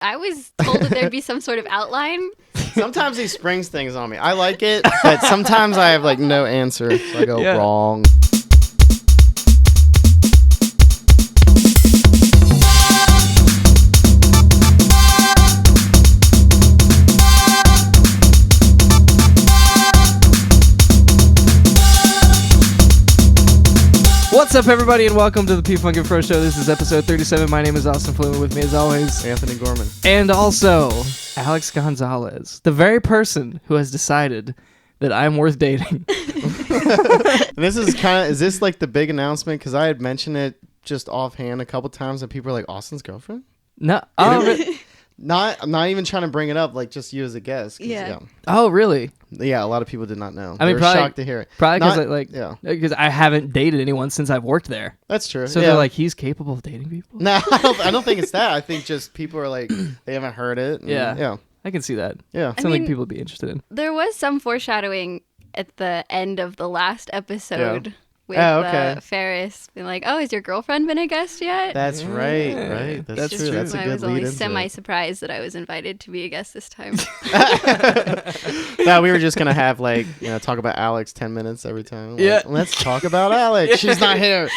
I was told that there'd be some sort of outline. Sometimes he springs things on me. I like it, but sometimes I have like no answer. So I go wrong. What's up, everybody, and welcome to the P Funk and Fro Show. This is episode 37. My name is Austin Flume. With me, as always, Anthony Gorman. And also, Alex Gonzales, the very person who has decided that I'm worth dating. This is is this like the big announcement? Because I had mentioned it just offhand a couple times, and people are like, Austin's girlfriend? No. I'm not even trying to bring it up, like just you as a guest. Yeah. Oh, really? Yeah, a lot of people did not know. I mean, they were probably shocked to hear it. Probably because I haven't dated anyone since I've worked there. That's true. So they're like, he's capable of dating people? No, I don't think it's that. I think just people are like, they haven't heard it. Yeah. I can see that. Yeah. Something people would be interested in. There was some foreshadowing at the end of the last episode with Ferris being like, oh, has your girlfriend been a guest yet? That's right. That's true. That's a good lead into it. I was only semi-surprised that I was invited to be a guest this time. No, we were just going to have talk about Alex 10 minutes every time. Let's talk about Alex. She's not here.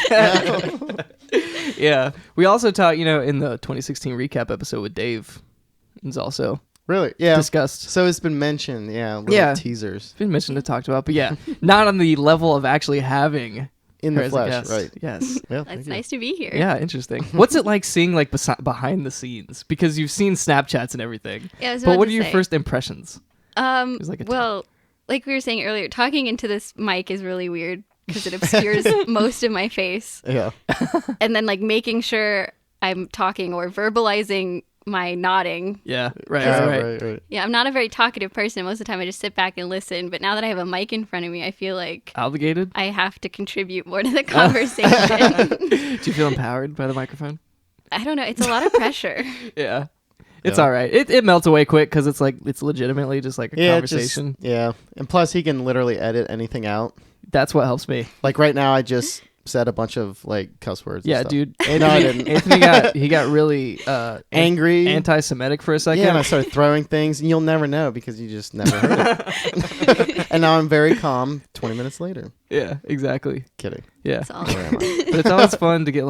Yeah. We also talked, in the 2016 recap episode with Dave. It's also really discussed. So it's been mentioned. Teasers. It's been mentioned and talked about, but not on the level of actually having in the flesh, right? Yes. It's nice to be here. Yeah, interesting. What's it like seeing behind the scenes? Because you've seen Snapchats and everything. Yeah, but what are your first impressions? Like we were saying earlier, talking into this mic is really weird because it obscures most of my face. Yeah. And then making sure I'm talking or verbalizing my nodding. Yeah, right. Yeah, I'm not a very talkative person. Most of the time I just sit back and listen. But now that I have a mic in front of me, I feel like obligated. I have to contribute more to the conversation. Do you feel empowered by the microphone? I don't know. It's a lot of pressure. Yeah. It's all right. It melts away quick because it's legitimately just like a conversation. And plus he can literally edit anything out. That's what helps me. Like right now I just said a bunch of cuss words. Yeah, and stuff. dude. No, I didn't. Anthony got really angry, anti-Semitic for a second. Yeah, and I started throwing things, and you'll never know because you just never heard it. And now I'm very calm 20 minutes later. Yeah, exactly. Kidding. Yeah. But it's always fun to get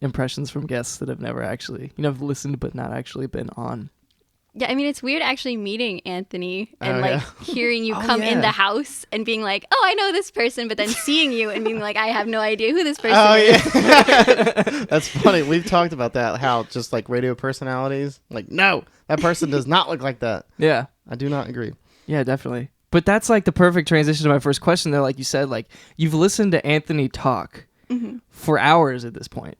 impressions from guests that have never actually, listened but not actually been on. Yeah, I mean, it's weird actually meeting Anthony and hearing you come in the house and being like, oh, I know this person, but then seeing you and being like, I have no idea who this person is. Yeah. That's funny. We've talked about that, how just radio personalities, no, that person does not look like that. Yeah. I do not agree. Yeah, definitely. But that's the perfect transition to my first question there. Like you said, you've listened to Anthony talk for hours at this point.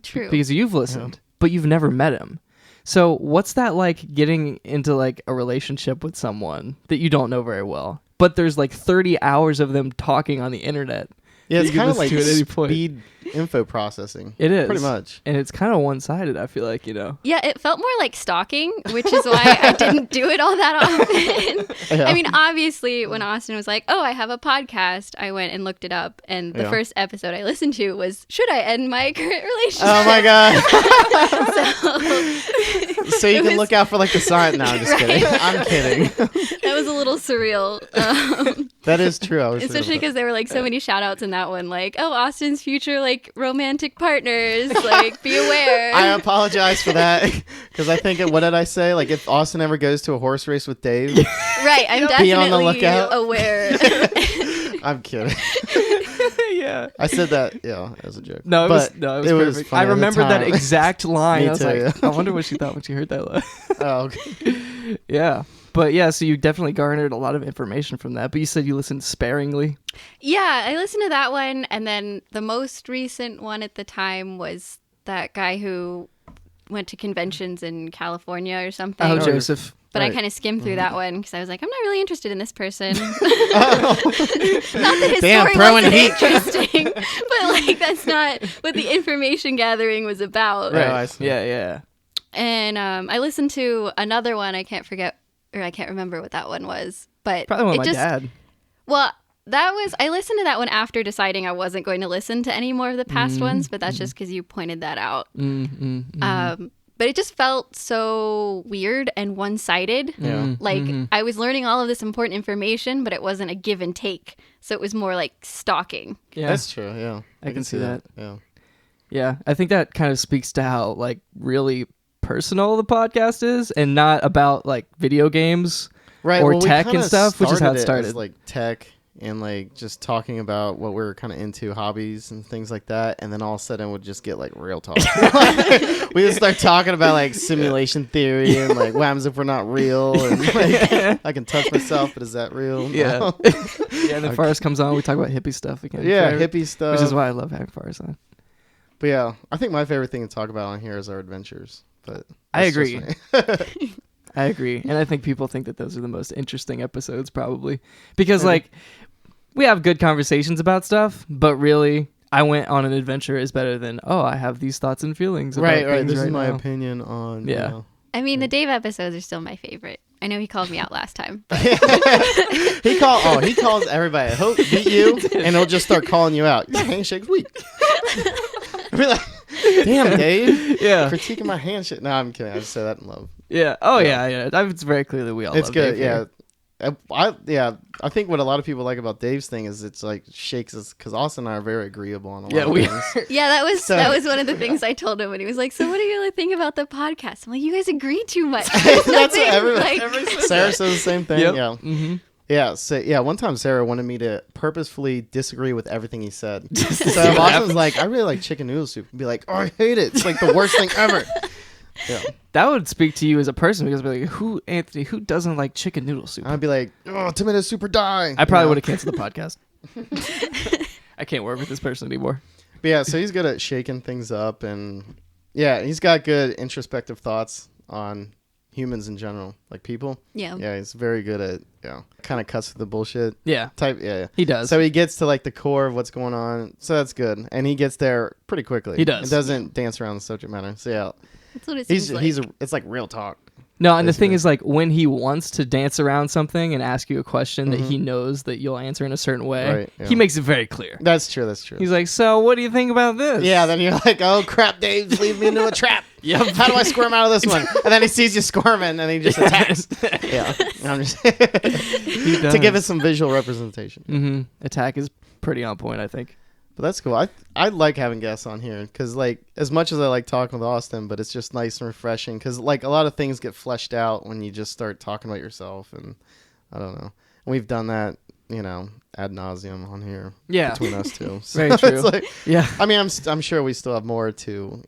True. Because you've listened, but you've never met him. So what's that like getting into a relationship with someone that you don't know very well, but there's 30 hours of them talking on the internet? Yeah, it's kind of like speed info processing. It is. Pretty much. And it's kind of one-sided, I feel like, Yeah, it felt more like stalking, which is why I didn't do it all that often. Yeah. I mean, obviously, when Austin was like, oh, I have a podcast, I went and looked it up. And the first episode I listened to was, should I end my current relationship? Oh, my God. So you can look out for the sign. No, I'm just kidding. I'm kidding. That was a little surreal. That is true. Especially because there were so many shout outs in that one, oh, Austin's future romantic partners, be aware. I apologize for that because I think what did I say? If Austin ever goes to a horse race with Dave, right? I'm definitely be on the lookout. Aware. I'm kidding. Yeah, I said that as a joke. No, it was perfect. Funny I remembered that exact line. Me I was too, I wonder what she thought when she heard that line. Oh, okay. Yeah. But so you definitely garnered a lot of information from that. But you said you listened sparingly. Yeah, I listened to that one. And then the most recent one at the time was that guy who went to conventions in California or something. Oh, Joseph. But I kind of skimmed through that one because I was like, I'm not really interested in this person. Not that his story wasn't interesting, but that's not what the information gathering was about. Right. Yeah. And I listened to another one. I can't remember what that one was. But probably one with my dad. Well, I listened to that one after deciding I wasn't going to listen to any more of the past ones, but that's just because you pointed that out. but it just felt so weird and one-sided. Yeah. Like I was learning all of this important information, but it wasn't a give and take. So it was more like stalking. Yeah, That's true. Yeah. I can see that. Yeah. Yeah, I think that kind of speaks to how like really personal the podcast is, and not about like video games or tech and stuff, which is how it started. As, like tech and like just talking about what we're kind of into, hobbies and things like that, and then all of a sudden we'd just get like real talk. We just start talking about like simulation theory and like what happens if we're not real, and like I can touch myself, but is that real? Yeah. No. Yeah, and then Forrest comes on, we talk about hippie stuff again. Yeah, hippie stuff. Which is why I love having Forrest on. But yeah, I think my favorite thing to talk about on here is our adventures. But I agree. I agree. And I think people think that those are the most interesting episodes probably. Because like we have good conversations about stuff, but really I went on an adventure is better than, I have these thoughts and feelings about right. things This right is my now. opinion on Yeah. you know. I mean, the Dave episodes are still my favorite. I know he called me out last time. But he calls everybody. He'll beat you and he'll just start calling you out. Your handshake's weak. I'll be like, damn, Dave. Yeah. Critiquing my handshake. No, I'm kidding. I just say that in love. Yeah. Oh yeah. It's very clear that we all It's love good. Dave here. I think what a lot of people like about Dave's thing is it's like shakes us because Austin and I are very agreeable on a lot of things. yeah, that was one of the things I told him when he was like, "So what do you really think about the podcast?" I'm like, "You guys agree too much." That's what everybody. Sarah says the same thing. Yep. Yeah. Mm-hmm. Yeah, so one time Sarah wanted me to purposefully disagree with everything he said. So Austin's like, I really like chicken noodle soup. And be like, I hate it. It's like the worst thing ever. Yeah. That would speak to you as a person because I'd be like, Anthony, who doesn't like chicken noodle soup? I'd be like, tomato soup or die. I probably would have canceled the podcast. I can't work with this person anymore. But yeah, so he's good at shaking things up, and yeah, he's got good introspective thoughts on humans in general, like people. Yeah. Yeah, he's very good at kind of cuts through the bullshit Yeah. type. Yeah. He does. So he gets to like the core of what's going on. So that's good, and he gets there pretty quickly. He does. It doesn't dance around the subject matter. So yeah, That's what it seems like. it's like real talk. No, and the thing basically. is, like, when he wants to dance around something and ask you a question that he knows that you'll answer in a certain way, Right, yeah. he makes it very clear. That's true. He's like, so what do you think about this? Yeah, then you're like, oh crap, Dave's leading me into a trap. Yep. How do I squirm out of this one? And then he sees you squirming and he just attacks. Yeah. I'm just to give it some visual representation. Mm-hmm. Attack is pretty on point, I think. But that's cool. I like having guests on here because, like, as much as I like talking with Austin, but it's just nice and refreshing because, like, a lot of things get fleshed out when you just start talking about yourself, and I don't know. And we've done that, ad nauseum on here. Yeah. Between us two. So Very true. It's like, Yeah. I mean, I'm sure we still have more to,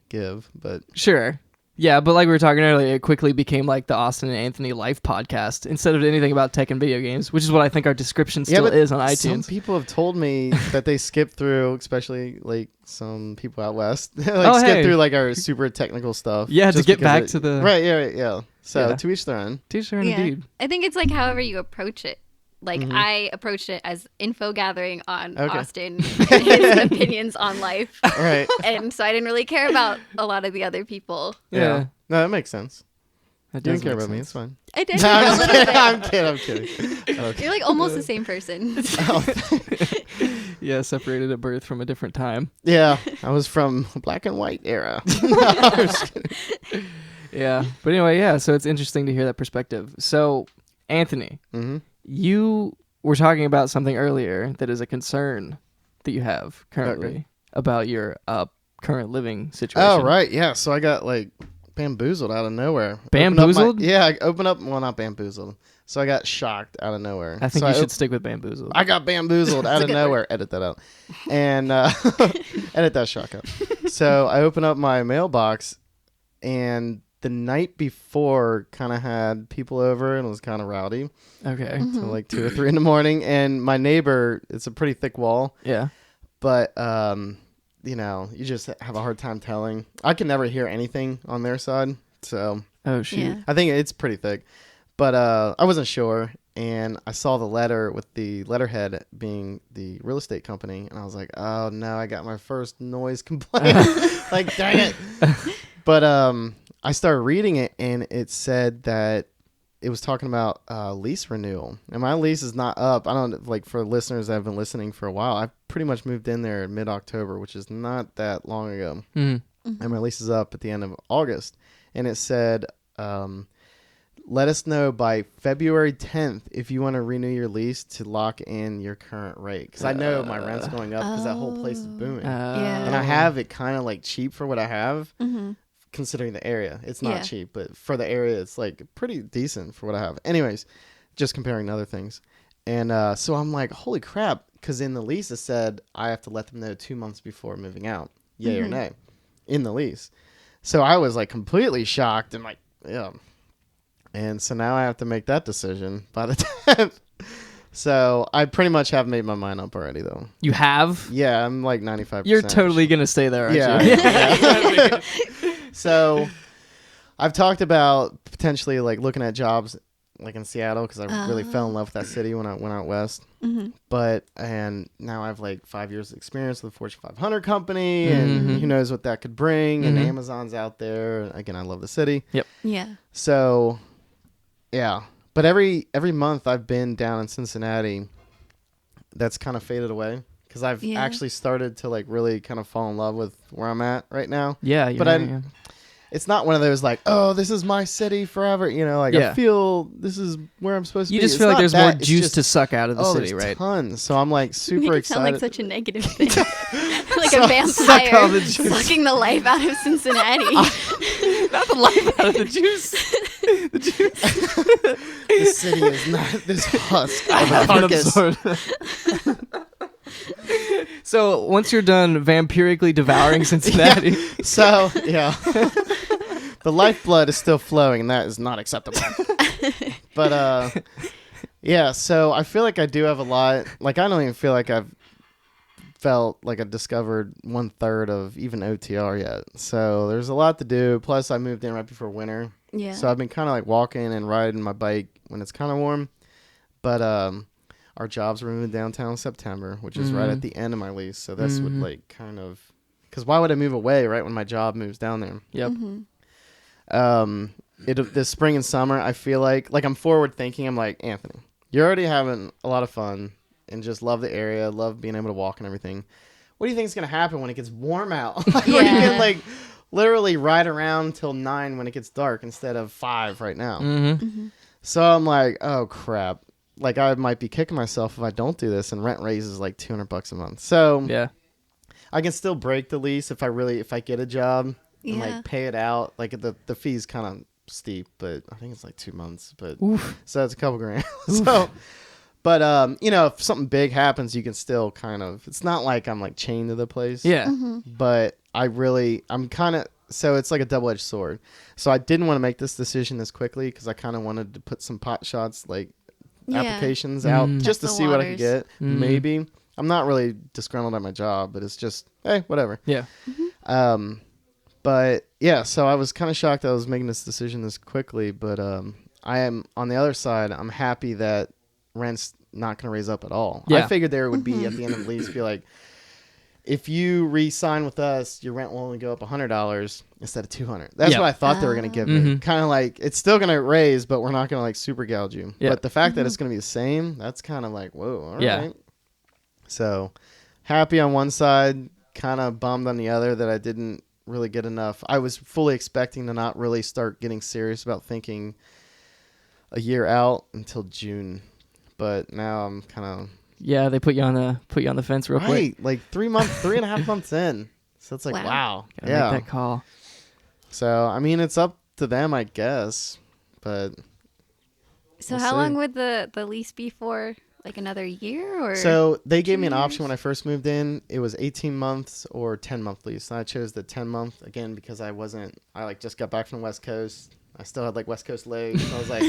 give, but Sure. Yeah, but like we were talking earlier, it quickly became like the Austin and Anthony Life podcast instead of anything about tech and video games, which is what I think our description still but is on some iTunes. people have told me that they skip through, especially like some people out west, skip through like our super technical stuff. Yeah, to just get because back to the... Right, yeah. So Yeah. to each their own. T-shirt Yeah. indeed. I think it's like however you approach it. Like I approached it as info gathering on Okay. Austin and his opinions on life. Right. And so I didn't really care about a lot of the other people. Yeah. No, that makes sense. That You does don't care make about me. sense. It's fine. I did No, a I'm, little just bit. I'm kidding. Okay. You're like almost the same person. Yeah, separated at birth from a different time. Yeah, I was from black and white era. No, I'm just kidding. Yeah. But anyway, yeah, so it's interesting to hear that perspective. So, Anthony, you were talking about something earlier that is a concern that you have currently about your current living situation. Oh, right. Yeah. So I got like bamboozled out of nowhere. Bamboozled? I opened up. Well, not bamboozled. So I got shocked out of nowhere. I think so you should stick with bamboozled. I got bamboozled out of good nowhere. Edit that out. And edit that shock out. So I opened up my mailbox, and the night before kind of had people over and it was kind of rowdy. Okay. So like 2 or 3 in the morning. And my neighbor, it's a pretty thick wall. Yeah. But, you just have a hard time telling. I can never hear anything on their side. So Oh, shoot. Yeah. I think it's pretty thick. But I wasn't sure. And I saw the letter with the letterhead being the real estate company. And I was like, oh, no, I got my first noise complaint. Like, dang it. But I started reading it, and it said that it was talking about lease renewal. And my lease is not up. I don't, like, for listeners that have been listening for a while, I pretty much moved in there in mid-October, which is not that long ago. and my lease is up at the end of August. And it said, let us know by February 10th if you want to renew your lease to lock in your current rate. Because I know my rent's going up because that whole place is booming. And I have it kind of like cheap for what I have, considering the area. It's not cheap, but for the area, it's like pretty decent for what I have. Anyways, just comparing to other things. And so I'm like, holy crap. Because in the lease, it said I have to let them know 2 months before moving out. Yay or nay. In the lease. So I was like completely shocked and like, yeah. And so now I have to make that decision by the 10th. So I pretty much have made my mind up already, though. You have? Yeah, I'm like 95%. You're totally going to stay there, aren't you? Yeah. So I've talked about potentially like looking at jobs like in Seattle because I really fell in love with that city when I went out west. And now I have like 5 years of experience with a Fortune 500 company, and who knows what that could bring. And Amazon's out there. Again, I love the city. Yep. Yeah. So, yeah. But every month I've been down in Cincinnati, that's kind of faded away because I've actually started to like really kind of fall in love with where I'm at right now. Yeah. But it's not one of those like, oh, this is my city forever. You know, like I feel this is where I'm supposed to be. You just feel like there's more juice to suck out of the city, right? Tons. So I'm like super excited. Sound like such a negative thing. Like a vampire sucking the life out of Cincinnati. Not the life out of the juice. The juice. This city is not this husk of a carcass. So once you're done vampirically devouring Cincinnati. So, yeah. The lifeblood is still flowing, and that is not acceptable. But, yeah, so I feel like I do have a lot. Like, I don't even feel like I've felt like I've discovered 1/3 of even OTR yet. So there's a lot to do. Plus, I moved in right before winter. Yeah. So I've been kind of like walking and riding my bike when it's kind of warm. But, our jobs were moving downtown in September, which is right at the end of my lease. So this would like kind of, because why would I move away right when my job moves down there? Yep. This spring and summer, I feel like I'm forward thinking. I'm like, Anthony, you're already having a lot of fun and just love the area, love being able to walk and everything. What do you think is going to happen when it gets warm out? Where you can like literally ride around till 9 when it gets dark instead of 5 right now. So I'm like, oh crap. Like I might be kicking myself if I don't do this, and rent raises like $200 a month. So yeah, I can still break the lease if I get a job and like pay it out. Like the fee's kind of steep, but I think it's like 2 months. But so it's a couple grand. So, but you know, if something big happens, you can still kind of. It's not like I'm like chained to the place. Yeah. But I'm kind of. So it's like a double-edged sword. So I didn't want to make this decision this quickly because I kind of wanted to put some pot shots like. Applications out just to see what I could get. Maybe I'm not really disgruntled at my job, but it's just hey, whatever. Yeah. But yeah, so I was kind of shocked I was making this decision this quickly, but I am on the other side. I'm happy that rent's not going to raise up at all. Yeah. I figured there would be at the end of the lease, be like, if you re-sign with us, your rent will only go up $100 instead of $200. That's what I thought they were going to give me. Kind of like, it's still going to raise, but we're not going to like super gouge you. Yeah. But the fact that it's going to be the same, that's kind of like, whoa, all right. So happy on one side, kind of bummed on the other that I didn't really get enough. I was fully expecting to not really start getting serious about thinking a year out until June. But now I'm kind of... Yeah, they put you on the fence real quick. Right, like 3.5 months in. So it's like, wow. Gotta make that call. So, I mean, it's up to them, I guess. But so how long would the lease be for? Like another year? Or so they gave me an option when I first moved in. It was 18 months or 10-month lease. And I chose the 10-month, again, because I like just got back from the West Coast. I still had like West Coast legs. I was like,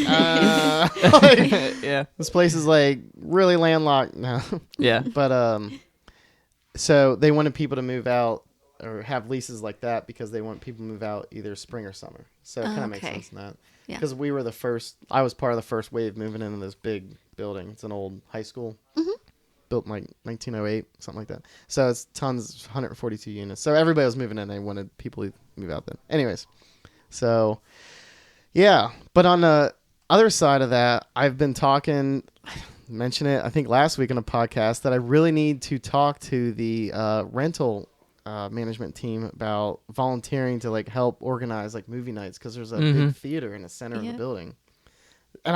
yeah, this place is like really landlocked now. Yeah. But so they wanted people to move out or have leases like that because they want people to move out either spring or summer. So it kind of makes sense in that. Because we were I was part of the first wave moving into this big building. It's an old high school. Built in like 1908, something like that. So it's tons, 142 units. So everybody was moving in. They wanted people to move out then. Anyways, so... Yeah, but on the other side of that, I've been mentioned it, I think last week on a podcast, that I really need to talk to the rental management team about volunteering to like help organize like movie nights because there's a big theater in the center of the building. And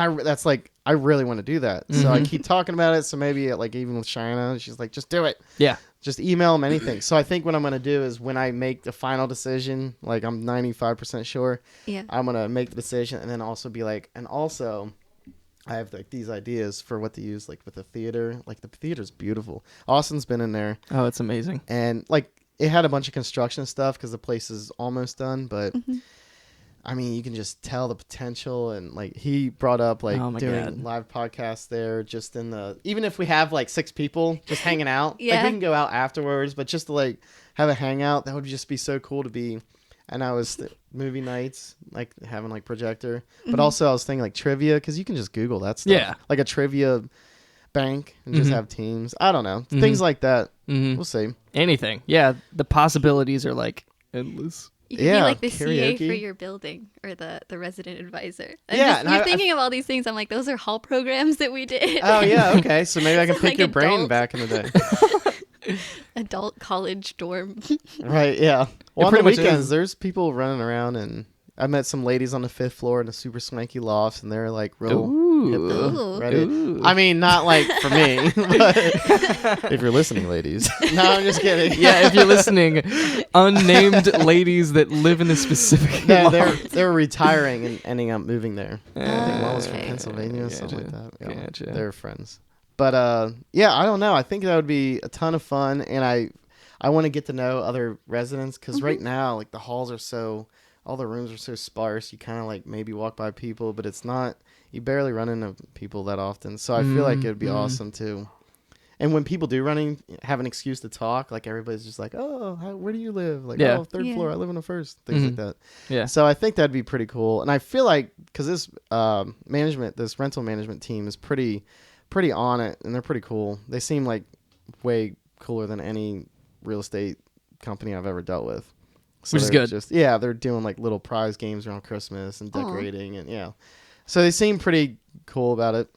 I really want to do that. So I keep talking about it. So maybe like even with Shina, she's like, just do it. Yeah. Just email them anything. So I think what I'm going to do is when I make the final decision, like I'm 95% sure, I'm going to make the decision and then also be like, and also I have like these ideas for what to use like with the theater. Like the theater's beautiful. Austin's been in there. Oh, it's amazing. And like it had a bunch of construction stuff because the place is almost done, but I mean, you can just tell the potential, and like he brought up like doing live podcasts there, just in the even if we have like 6 people just hanging out, like we can go out afterwards, but just to like have a hangout, that would just be so cool to be. And I was movie nights, like having like projector, but also I was thinking like trivia because you can just Google that stuff, like a trivia bank and just have teams. I don't know, things like that. We'll see. Anything, the possibilities are like endless. You could be like the CA for your building or the resident advisor. You're thinking of all these things. I'm like, those are hall programs that we did. Oh, yeah. Okay. So maybe I can pick like your brain back in the day. Adult college dorm. Right. Yeah. Well, on the weekends, there's people running around, and I met some ladies on the 5th floor in a super swanky loft, and they're like real hip, ready. I mean, not like for me, but if you're listening, ladies. No, I'm just kidding. Yeah, if you're listening, unnamed ladies that live in a specific loft. They're retiring and ending up moving there. I think one was from Pennsylvania, something like that. Yeah, gotcha. They're friends. But I don't know. I think that would be a ton of fun, and I want to get to know other residents because right now, like the halls are so. All the rooms are so sparse. You kind of like maybe walk by people, but it's not. You barely run into people that often. So I feel like it'd be awesome too. And when people do have an excuse to talk, like everybody's just like, "Oh, where do you live?" Like, "Oh, 3rd floor. I live on the 1st." Things like that. Yeah. So I think that'd be pretty cool. And I feel like because this this rental management team is pretty on it, and they're pretty cool. They seem like way cooler than any real estate company I've ever dealt with. So which is good. They're doing like little prize games around Christmas and decorating and so they seem pretty cool about it.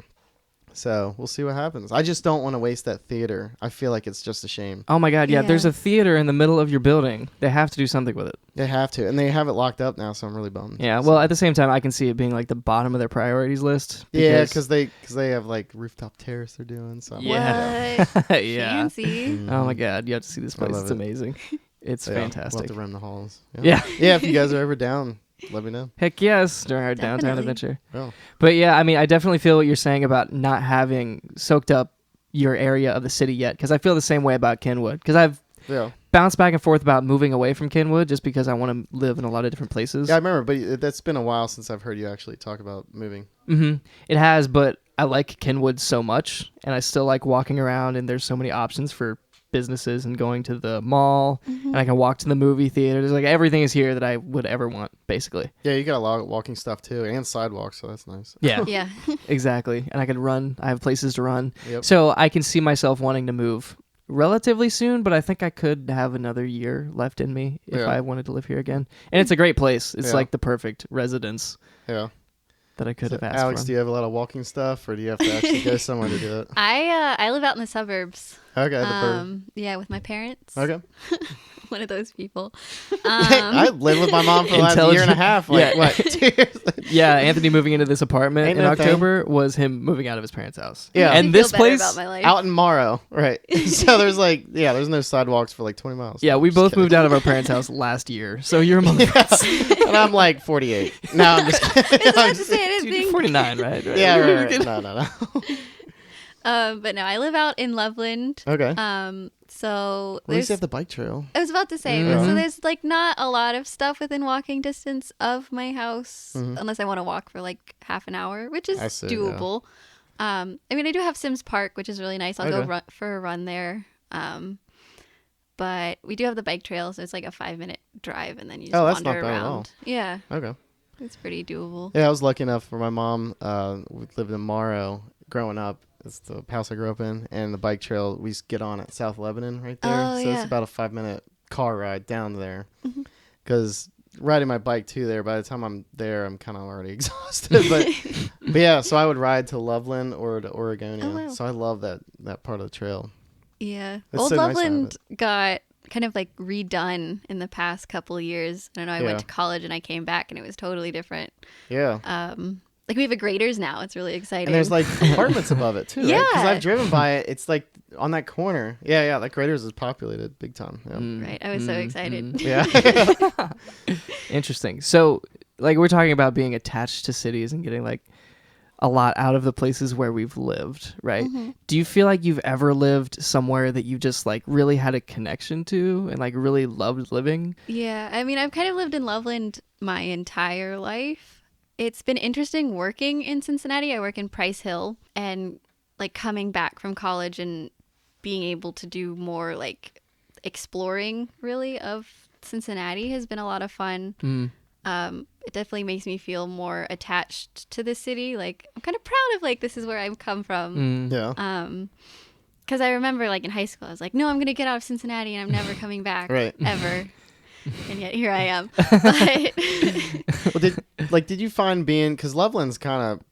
So we'll see what happens. I just don't want to waste that theater. I feel like it's just a shame. Oh my God, yeah. There's a theater in the middle of your building. They have to do something with it. They have to, and they have it locked up now, so I'm really bummed. Yeah, well, at the same time, I can see it being like the bottom of their priorities list. Because they have like rooftop terrace they're doing. So yeah, fancy. Oh my God, you have to see this place. It's amazing. It's fantastic. We'll have to run the halls. Yeah. If you guys are ever down, let me know. Heck yes, during our downtown adventure. Oh. But yeah, I mean, I definitely feel what you're saying about not having soaked up your area of the city yet, because I feel the same way about Kenwood. Because I've bounced back and forth about moving away from Kenwood just because I want to live in a lot of different places. Yeah, I remember, but that's been a while since I've heard you actually talk about moving. It has, but I like Kenwood so much, and I still like walking around, and there's so many options for businesses and going to the mall, and I can walk to the movie theater. There's like everything is here that I would ever want, basically. Yeah, you got a lot of walking stuff too, and sidewalks, so that's nice. Yeah, exactly. And I can run. I have places to run. Yep. So I can see myself wanting to move relatively soon, but I think I could have another year left in me if I wanted to live here again. And it's a great place. It's like the perfect residence. Yeah. That I could have asked Alex, from. Do you have a lot of walking stuff, or do you have to actually go somewhere to do it? I live out in the suburbs. Okay, yeah, with my parents. Okay. One of those people. I lived with my mom for the last year and a half. Like, what? 2 years? Yeah, Anthony moving into this apartment in October was him moving out of his parents' house. Yeah. And this place out in Morrow, right? So there's there's no sidewalks for like 20 miles. Yeah, we both moved out of our parents' house last year. So you're among the and I'm like 48. No, I'm just kidding. I was say anything. Dude, you're 49, right? Yeah, right. No. But no, I live out in Loveland. Okay. So at least you have the bike trail. I was about to say, so there's like not a lot of stuff within walking distance of my house, unless I want to walk for like half an hour, which is doable. Yeah. I mean, I do have Sims Park, which is really nice. I'll go for a run there. But we do have the bike trail, so it's like a 5-minute drive, and then you just wander around. At all. Yeah. Okay. It's pretty doable. Yeah, I was lucky enough for my mom. We lived in Morrow growing up. It's the house I grew up in, and the bike trail we get on at South Lebanon right there. It's about a 5-minute car ride down there. Because riding my bike too there, by the time I'm there, I'm kind of already exhausted. But yeah, so I would ride to Loveland or to Oregonia. Oh, wow. So I love that part of the trail. Yeah, Old Loveland got kind of like redone in the past couple of years. I don't know. I went to college and I came back and it was totally different. Yeah. Like we have a Graders now. It's really exciting. And there's like apartments above it too, right? Yeah. Because I've driven by it. It's like on that corner. Yeah. That Graders is populated big time. Yeah. Right. I was so excited. Yeah. Interesting. So, like, we're talking about being attached to cities and getting like a lot out of the places where we've lived, right? Do you feel like you've ever lived somewhere that you just like really had a connection to and like really loved living? Yeah. I mean, I've kind of lived in Loveland my entire life. It's been interesting working in Cincinnati. I work in Price Hill, and like coming back from college and being able to do more like exploring really of Cincinnati has been a lot of fun. It definitely makes me feel more attached to the city. Like I'm kind of proud of like this is where I've come from. Yeah. Because I remember like in high school I was like, no, I'm gonna get out of Cincinnati and I'm never coming back ever. And yet here I am. But Well, did you find because Loveland's kind of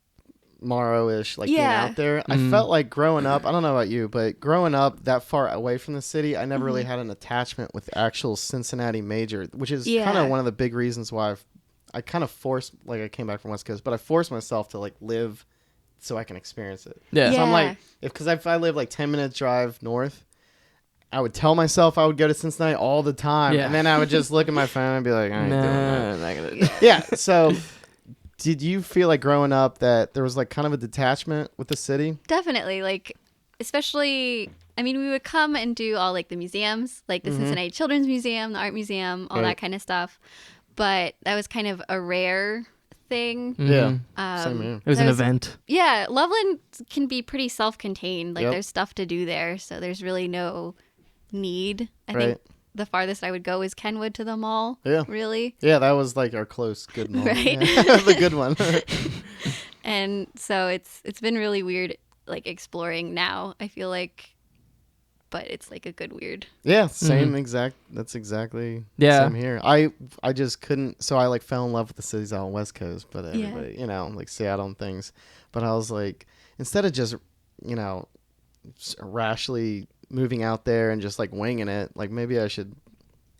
Morrow-ish, like being out there? I felt like growing up, I don't know about you, but growing up that far away from the city, I never really had an attachment with actual Cincinnati major, which is kind of one of the big reasons why I kind of forced, like I came back from West Coast, but I forced myself to like live so I can experience it. Yeah. So I'm like, if I live like 10 minutes drive north, I would tell myself I would go to Cincinnati all the time. Yeah. And then I would just look at my phone and be like, I ain't doing that. I'm not gonna. Yeah. So did you feel like growing up that there was like kind of a detachment with the city? definitely, like especially, I mean, we would come and do all like the museums, like the Cincinnati Children's Museum, the Art Museum, all that kind of stuff. But that was kind of a rare thing. Yeah. Same here. It was an event. Yeah, Loveland can be pretty self-contained. Like Yep. there's stuff to do there, so there's really no need. I Right. think the farthest I would go is Kenwood to the mall. Yeah. Really. Yeah, that was like our close good mall. Right. Yeah. The good one. And so it's been really weird like exploring now, I feel like, but it's like a good weird. Yeah, same exact. That's exactly same here. I just couldn't. So I like fell in love with the cities out on West Coast, but everybody, like Seattle and things. But I was like, instead of just, rashly moving out there and just like winging it, like maybe I should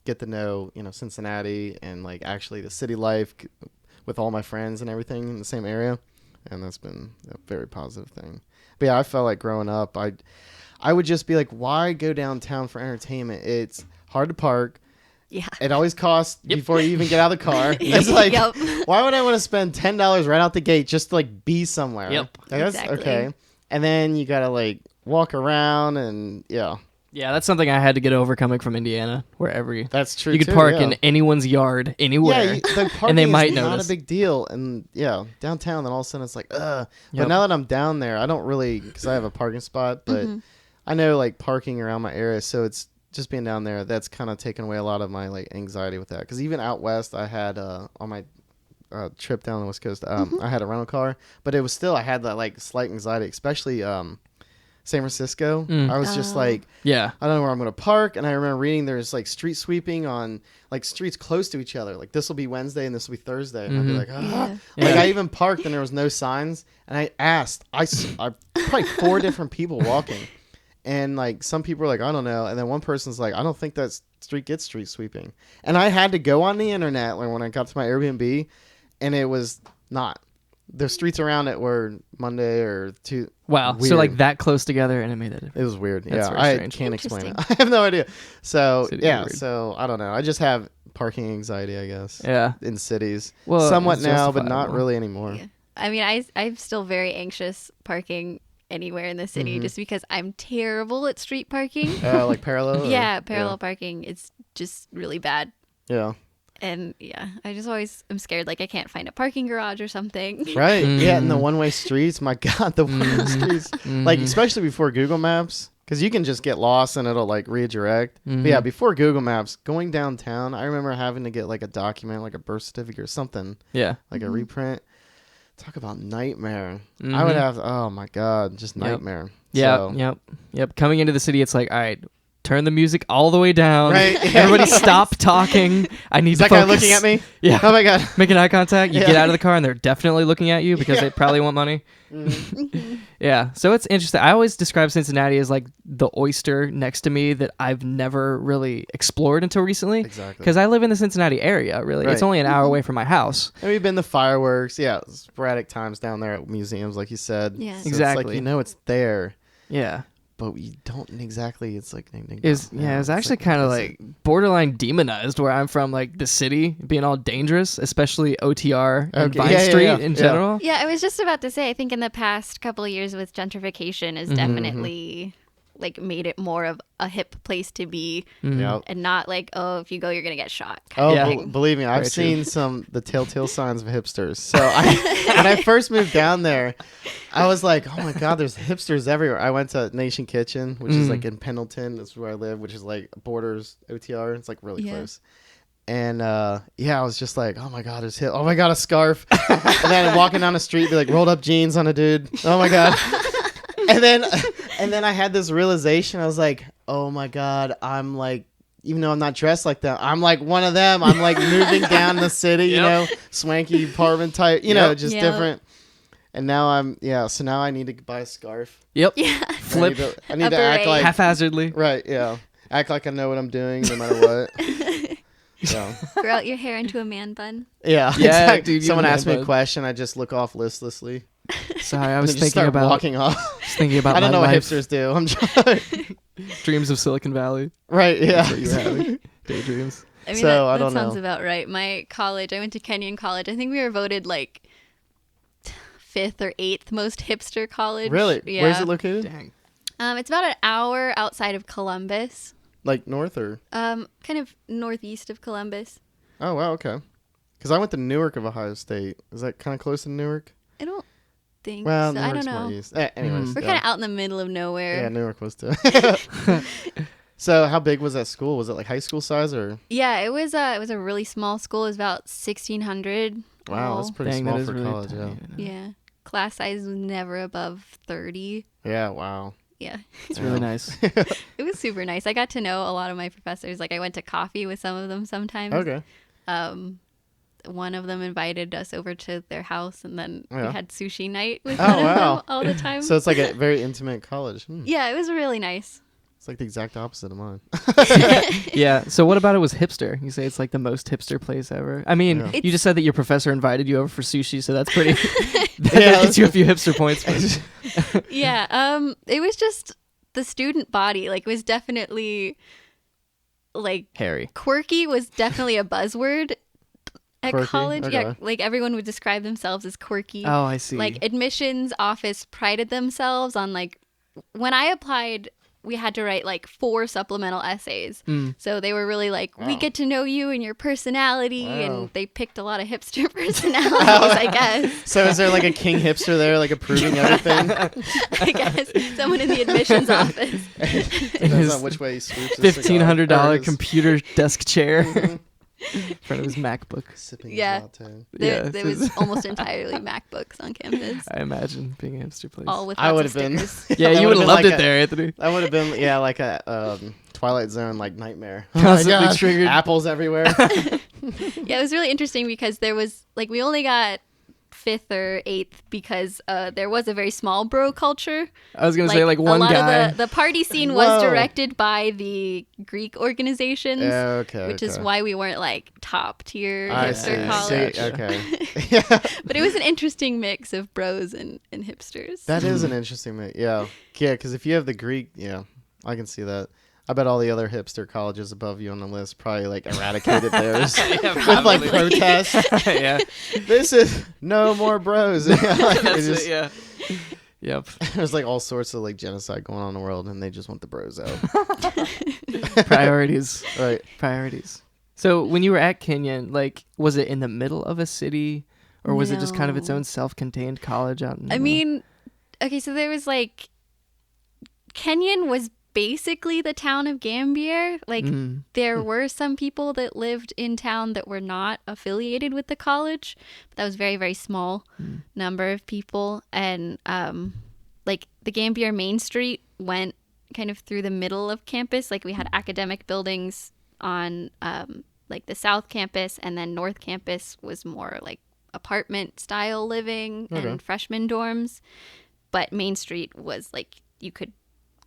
get to know, Cincinnati and like actually the city life with all my friends and everything in the same area. And that's been a very positive thing. But yeah, I felt like growing up, I would just be like, why go downtown for entertainment? It's hard to park. Yeah. It always costs before you even get out of the car. It's like, why would I want to spend $10 right out the gate just to like be somewhere? Yep. Like, that's Exactly. okay. And then you got to like walk around and Yeah, that's something I had to get over coming from Indiana, where that's true. you could too, park yeah. in anyone's yard anywhere. Yeah, the parking and they might is not notice. a big deal. And downtown, then all of a sudden it's like, ugh. Yep. But now that I'm down there, I don't really, because I have a parking spot, but I know like parking around my area. So it's just being down there, that's kind of taken away a lot of my like anxiety with that. Because even out west, I had on my trip down the West Coast, I had a rental car, but it was still, I had that like slight anxiety, especially San Francisco. I was just like, Yeah. I don't know where I'm going to park. And I remember reading there's like street sweeping on like streets close to each other. Like this will be Wednesday and this will be Thursday. And I'd be like, ah. Yeah. Like I even parked and there was no signs. And I asked, I probably 4 different people walking. And like some people were like, I don't know. And then one person's like, I don't think that street gets street sweeping. And I had to go on the internet when I got to my Airbnb, and it was not. The streets around it were Monday or Tuesday. Wow. Weird. So like that close together, and it made that difference. It was weird. That's Yeah, very I strange. can't explain it. I have no idea. So Cities are yeah, weird. so I don't know. I just have parking anxiety, I guess. Yeah. In cities, Well, somewhat it's now, but not justifiable. really anymore. Yeah. I mean, I'm still very anxious parking anywhere in the city just because I'm terrible at street parking. Like parallel. Yeah, parallel parking. It's just really bad. Yeah. And yeah, I just always am scared like I can't find a parking garage or something. Right. Yeah, and the one-way streets. My God, the one-way streets. Like especially before Google Maps, because you can just get lost and it'll like redirect. But yeah, before Google Maps, going downtown, I remember having to get like a document, like a birth certificate or something, Yeah. like a reprint. Talk about nightmare. I would have. Oh my God, just nightmare. Yeah. So, Yep. Coming into the city, it's like, all right, turn the music all the way down. Right. Everybody stop talking. I need Is to that focus. guy looking at me? Yeah. Oh my God. Making eye contact. You Yeah. get out of the car and they're definitely looking at you because they probably want money. Yeah. So it's interesting. I always describe Cincinnati as like the oyster next to me that I've never really explored until recently. Exactly. Because I live in the Cincinnati area, really. It's Right. only an hour away from my house. And we've been to fireworks. Yeah. Sporadic times down there at museums, like you said. Yeah. So Exactly. It's like, it's there. Yeah. But we don't exactly. It's like It's actually kind of like borderline demonized where I'm from, like the city being all dangerous, especially OTR and Vine Street in general. Yeah, I was just about to say, I think in the past couple of years with gentrification has definitely like made it more of a hip place to be Yep. and not like, oh, if you go, you're going to get shot. Oh, Yeah. believe me, I've Very seen the telltale signs of hipsters. So when I first moved down there, I was like, oh my God, there's hipsters everywhere. I went to Nation Kitchen, which is like in Pendleton. That's where I live, which is like borders OTR. It's like really close. And I was just like, oh my God, oh my God, a scarf. And then walking down the street, be like rolled up jeans on a dude. Oh my God. And then I had this realization. I was like, oh my God, I'm like, even though I'm not dressed like that, I'm like one of them. I'm like moving down the city, you know, swanky apartment type, you know, just different. And now so now I need to buy a scarf. Yep. Yeah. Flip. I need to act like, haphazardly. right, yeah. Act like I know what I'm doing no matter what. Yeah. Grow out your hair into a man bun. Yeah, Yeah, exactly. dude, you Someone man asks me a bun. question, I just look off listlessly. Sorry, I And was then just thinking start about walking off. I I don't know what life. hipsters do. I'm trying. Dreams of Silicon Valley. Right, yeah. That's what you were having. Daydreams. I mean, So, I that don't sounds know. about right. My college, I went to Kenyon College. I think we were voted like 5th or 8th most hipster college. Really? Yeah. Where's it located? Dang. It's about an hour outside of Columbus. Like north or? Kind of northeast of Columbus. Oh, wow, okay. Because I went to Newark of Ohio State. Is that kind of close to Newark? I don't think Well, so. I Newark's don't know. more east. Anyways, We're kind of out in the middle of nowhere. Yeah, Newark was too. So how big was that school? Was it like high school size or? Yeah, it was a really small school. It was about 1,600. Wow, that's pretty Dang, small that is for really college. tiny. Yeah. Class size was never above 30. Yeah, wow. Yeah. It's really nice. It was super nice. I got to know a lot of my professors. Like I went to coffee with some of them sometimes. Okay. One of them invited us over to their house, and then we Yeah. had sushi night with Oh, one of wow. them all the time. So it's like a very intimate college. Yeah, it was really nice. It's like the exact opposite of mine. Yeah. So what about it was hipster? You say it's like the most hipster place ever. I mean, Yeah. you just said that your professor invited you over for sushi, so that's pretty. that Yeah, gets you a few hipster points. But Yeah. It was just the student body. Like it was definitely like Harry. quirky was definitely a buzzword at Quirky? college. Yeah, Okay. like everyone would describe themselves as quirky. Oh, I see. Like admissions office prided themselves on like when I applied, we had to write like 4 supplemental essays. So they were really like, we Wow. get to know you and your personality. Wow. And they picked a lot of hipster personalities, I guess. So is there like a king hipster there, like approving everything? I guess someone in the admissions office. Depends on which way he swoops his cigar. Or $1,500 his- computer desk chair in front of his MacBook. Sipping Yeah. his latte. There was almost entirely MacBooks on campus, I imagine being a hipster place. all with I lots would of have been. stickers. Yeah, That you would have would've loved been it there, Anthony. That would have been like a Twilight Zone like nightmare. Constantly Oh my God. triggered. Apples everywhere. Yeah, it was really interesting because there was like we only got 5th or 8th because there was a very small bro culture. I was gonna say like a one lot guy. of the party scene was Whoa. directed by the Greek organizations, Okay. which is okay. why we weren't like top tier I hipster see. college. See, okay. Yeah. But it was an interesting mix of bros and hipsters. That is an interesting mix. Yeah. Yeah, because if you have the Greek, yeah, I can see that. I bet all the other hipster colleges above you on the list probably like eradicated theirs with like protests. Yeah, This is no more bros. Yeah, like, that's just- it. Yeah. Yep. There's like all sorts of like genocide going on in the world, and they just want the bros out. Priorities. Right. Priorities. So when you were at Kenyon, like, was it in the middle of a city, or was it just kind of its No. own self-contained college out in? I mean, okay, so there was like Kenyon was basically the town of Gambier. Like there were some people that lived in town that were not affiliated with the college, but that was very, very small number of people. And like the Gambier Main Street went kind of through the middle of campus. Like we had academic buildings on like the South Campus, and then North Campus was more like apartment style living and freshman dorms. But Main Street was like you could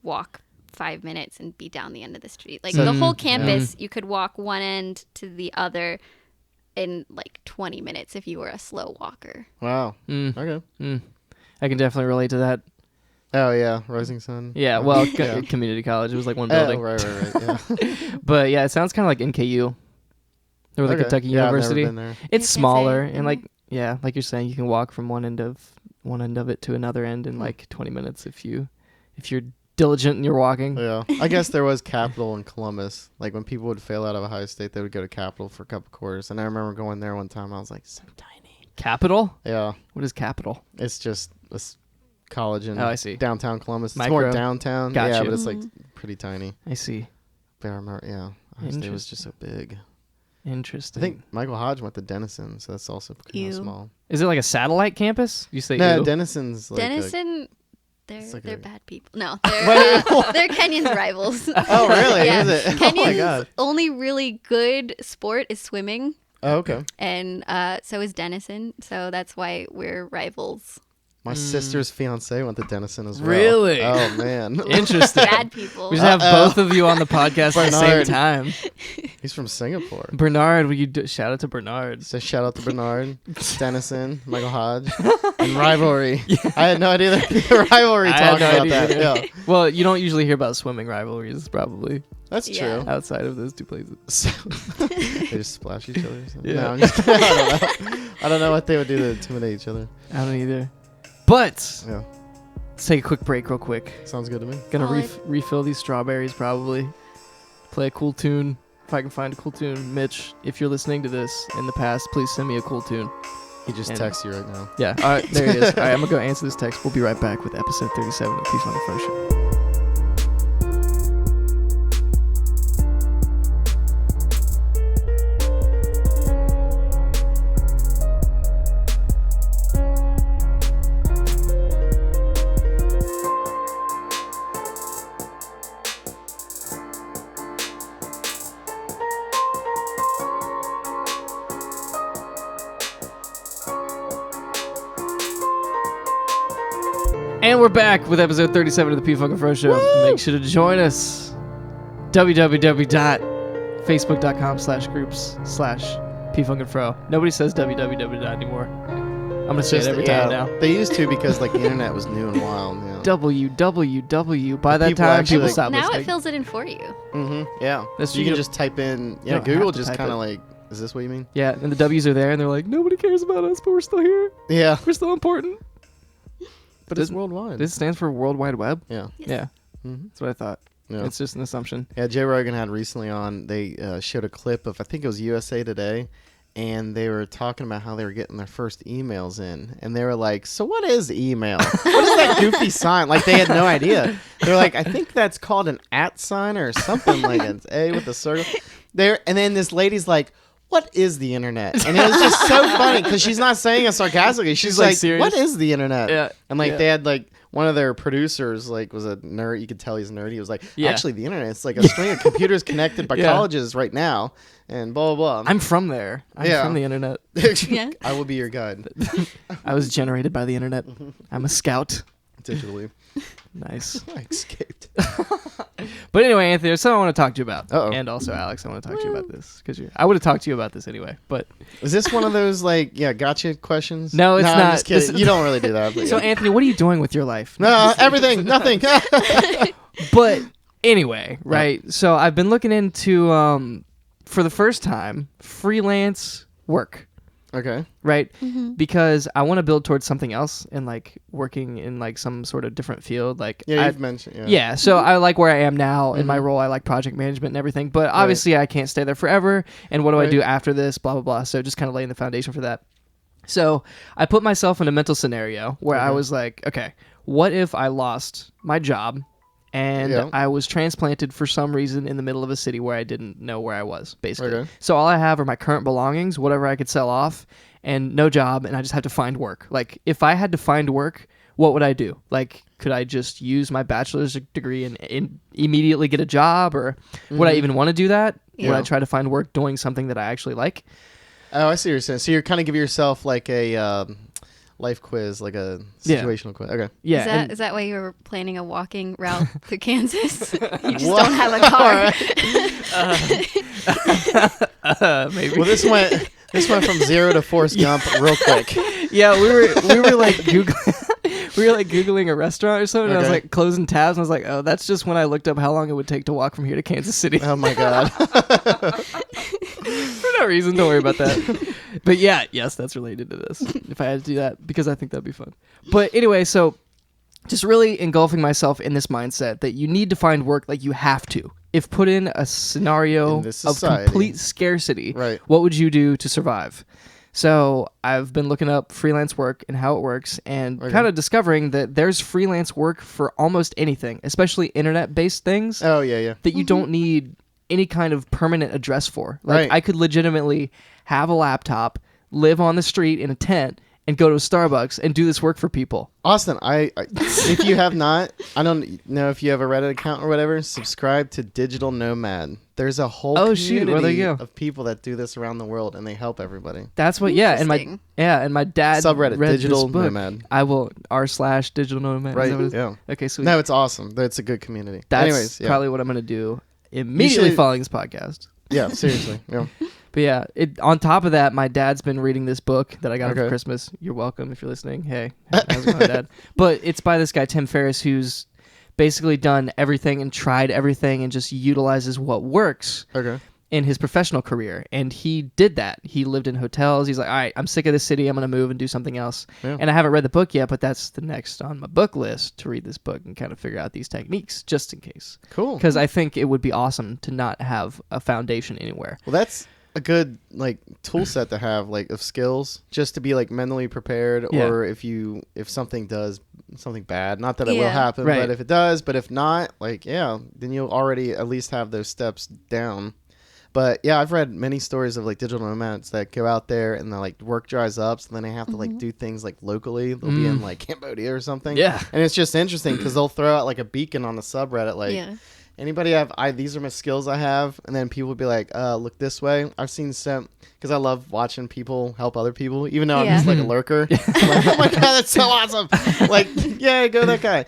walk 5 minutes and be down the end of the street. Like the whole campus, you could walk one end to the other in like 20 minutes if you were a slow walker. Wow. Okay. I can definitely relate to that. Oh yeah, Rising Sun. Yeah, well, community college. It was like one building. Right. Yeah. But yeah, it sounds kind of like NKU or the Kentucky University. I've never been there. It's smaller and like you're saying, you can walk from one end of it to another end in like 20 minutes if you're diligent and you're walking. Yeah, I guess there was Capital in Columbus. Like when people would fail out of Ohio State, they would go to Capital for a couple quarters. And I remember going there one time. I was like, so tiny. Capital? Yeah. What is Capital? It's just a college in I see. downtown Columbus. It's Micro. more downtown. Gotcha. Yeah, but it's like pretty tiny. I see. But I remember, Ohio State was just so big. Interesting. I think Michael Hodge went to Denison, so that's also kind of small. Is it like a satellite campus? You say no, Denison's like Denison. like They're bad people. No, they're Kenyon's rivals. Oh, really? Yeah. Is it? Kenyon's Oh my God. only really good sport is swimming. Oh, okay. And so is Denison. So that's why we're rivals. My sister's fiance went to Denison as well. Really? Oh man. Interesting. Bad people. We should have both of you on the podcast at the same time. He's from Singapore. Bernard, will you shout out to Bernard? So shout out to Bernard, Denison, Michael Hodge, and rivalry. I had no idea the rivalry talked about that. Yeah. Well, you don't usually hear about swimming rivalries, probably. That's true. Outside of those two places. So, they just splash each other or something. Yeah. No, I'm just kidding. I don't know. I don't know what they would do to intimidate each other. I don't either. But Yeah. let's take a quick break real quick. Sounds good to me. Gonna refill these strawberries probably. Play a cool tune. If I can find a cool tune. Mitch, if you're listening to this in the past, please send me a cool tune. He just texts you right now. Yeah. All right. There it is. All right. I'm going to go answer this text. We'll be right back with episode 37 of the Peace on the Fro Show. And we're back with episode 37 of the P Fucking Fro Show. Woo! Make sure to join us. www.facebook.com/groups/PFuckinFro. Nobody says www anymore. I'm going to say it every time now. They used to because like the internet was new and wild. Yeah. www. By that time, people stopped now listening. It fills it in for you. Mm-hmm. Yeah. That's you can just type in. Yeah, Google just kind of like, is this what you mean? Yeah, and the W's are there, and they're like, nobody cares about us, but we're still here. Yeah. We're still important. But it's worldwide. This stands for World Wide Web? Yeah. Yes. Yeah. Mm-hmm. That's what I thought. Yeah. It's just an assumption. Yeah, Jay Rogan had recently on, they showed a clip of, I think it was USA Today, and they were talking about how they were getting their first emails in. And they were like, so what is email? What is that goofy sign? Like, they had no idea. They're like, I think that's called an @ sign or something like an A with a circle. And then this lady's like, what is the internet? And it was just so funny because she's not saying it sarcastically. She's like, serious? what is the internet? Yeah. And like they had like one of their producers like was a nerd. You could tell he's a nerd. He was like, actually the internet, it's like a string of computers connected by colleges right now and blah, blah, blah. I'm from there. I'm from the internet. Yeah. I will be your guide. I was generated by the internet. I'm a scout. Digitally. Nice. I escaped. But anyway, Anthony, there's something I want to talk to you about. Uh-oh. And also, Alex, I want to talk to you about this. Because I would have talked to you about this anyway. But Is this one of those like, gotcha questions? No, it's I'm not. just kidding. You don't really do that. But so, Anthony, what are you doing with your life? no, everything, nothing. But anyway, right? So I've been looking into, for the first time, freelance work. Okay. Right? Mm-hmm. Because I want to build towards something else and like working in like some sort of different field. Like you've mentioned. Yeah. So I like where I am now in my role. I like project management and everything. But obviously I can't stay there forever. And what do I do after this? Blah, blah, blah. So just kind of laying the foundation for that. So I put myself in a mental scenario where I was like, okay, what if I lost my job and I was transplanted for some reason in the middle of a city where I didn't know where I was, basically. Okay. So all I have are my current belongings, whatever I could sell off, and no job, and I just have to find work. Like, if I had to find work what would I do? Like, could I just use my bachelor's degree and immediately get a job, or would I even want to do that? Yeah. Would I try to find work doing something that I actually like? Oh, I see what you're saying. So you're kind of giving yourself like a life quiz, like a situational quiz. Okay. Yeah. Is that why you were planning a walking route to Kansas? You just don't have a car. Maybe. Well, this went from 0 to Forrest Gump real quick. Yeah, we were like Googling a restaurant or something. And I was like closing tabs, and I was like, oh, that's just when I looked up how long it would take to walk from here to Kansas City. Oh my god. For no reason, don't worry about that. But yes, that's related to this. If I had to do that, because I think that'd be fun. But anyway, so just really engulfing myself in this mindset that you need to find work, like you have to. If put in a scenario of complete scarcity, right, what would you do to survive? So I've been looking up freelance work and how it works, and kind of discovering that there's freelance work for almost anything, especially internet-based things. Oh, yeah. That you don't need any kind of permanent address for. Like, I could legitimately have a laptop, live on the street in a tent, and go to a Starbucks and do this work for people. Austin, I if you have not, I don't know if you have a Reddit account or whatever, subscribe to Digital Nomad. There's a whole community of people that do this around the world, and they help everybody. That's what, and my dad subreddit read Digital this book. Nomad. I will r/Digital Nomad. Right. Yeah. Okay. Sweet. No, it's awesome. It's a good community. That's probably what I'm gonna do immediately following this podcast. Yeah. Seriously. Yeah. But yeah, on top of that, my dad's been reading this book that I got for Christmas. You're welcome if you're listening. Hey, how's it going, Dad? But it's by this guy, Tim Ferriss, who's basically done everything and tried everything and just utilizes what works in his professional career. And he did that. He lived in hotels. He's like, all right, I'm sick of this city. I'm going to move and do something else. Yeah. And I haven't read the book yet, but that's the next on my book list, to read this book and kind of figure out these techniques just in case. Cool. Because I think it would be awesome to not have a foundation anywhere. Well, that's a good tool set to have, of skills, just to be mentally prepared, or if something does something bad, not that it will happen, but if it does, but if not, then you'll already at least have those steps down. But yeah, I've read many stories of digital nomads that go out there and the work dries up, so then they have to do things locally. They'll be in Cambodia or something. Yeah, and it's just interesting because they'll throw out a beacon on the subreddit anybody have these are my skills I have, and then people would be like, look this way. I've seen some, because I love watching people help other people, even though I'm just a lurker. I'm like, oh my god, that's so awesome. Yeah, go that guy.